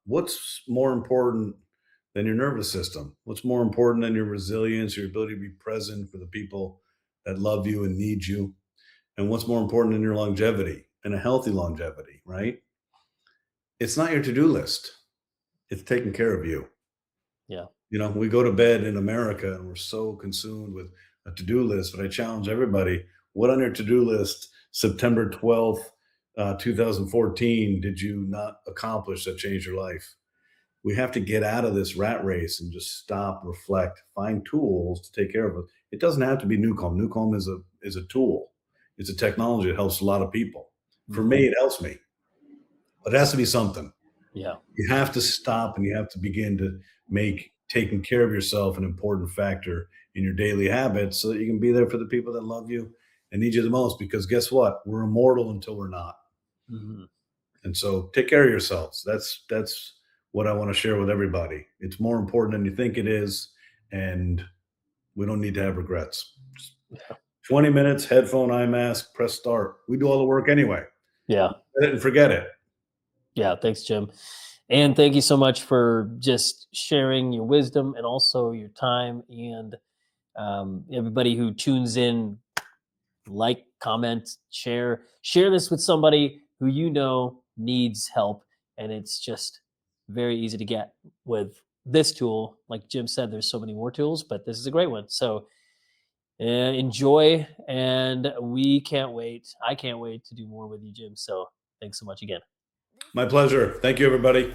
what's more important than your nervous system? What's more important than your resilience, your ability to be present for the people that love you and need you? And what's more important than your longevity, and a healthy longevity, right? It's not your to-do list. It's taking care of you. Yeah. We go to bed in America and we're so consumed with a to-do list, but I challenge everybody, what on your to-do list, September 12th, 2014, did you not accomplish that changed your life? We have to get out of this rat race and just stop, reflect, find tools to take care of it. It doesn't have to be NuCalm. NuCalm is a tool. It's a technology that helps a lot of people. For me, it helps me. But it has to be something. Yeah. You have to stop, and you have to begin to make taking care of yourself an important factor in your daily habits, so that you can be there for the people that love you and need you the most. Because guess what? We're immortal until we're not. Mm-hmm. And so take care of yourselves. That's what I want to share with everybody. It's more important than you think it is, and we don't need to have regrets. Yeah. 20 minutes, headphone, eye mask, press start. We do all the work anyway. Yeah. Set it and forget it. Yeah. Thanks, Jim. And thank you so much for just sharing your wisdom and also your time. And everybody who tunes in, like, comment, share this with somebody who needs help. And it's just very easy to get with this tool. Like Jim said, there's so many more tools, but this is a great one. So enjoy, and we can't wait. I can't wait to do more with you, Jim. So thanks so much again. My pleasure. Thank you, everybody.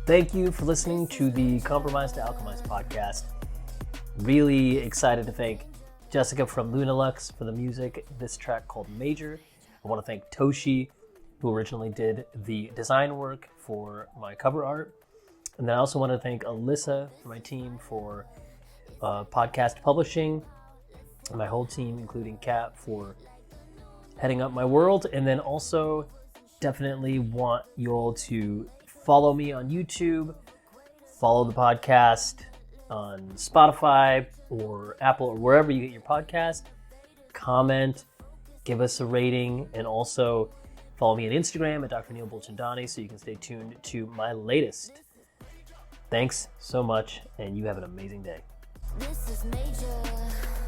Thank you for listening to the Compromised to Alchemized podcast. Really excited to thank Jessica from Lunalux for the music, this track called Major. I want to thank Toshi, who originally did the design work for my cover art. And then I also want to thank Alyssa from my team for podcast publishing, and my whole team, including Kat, for heading up my world. And then also definitely want you all to follow me on YouTube, follow the podcast on Spotify or Apple or wherever you get your podcast. Comment, give us a rating, and also follow me on Instagram at Dr. Neil Bulchandani so you can stay tuned to my latest. Thanks so much, and you have an amazing day. This is major.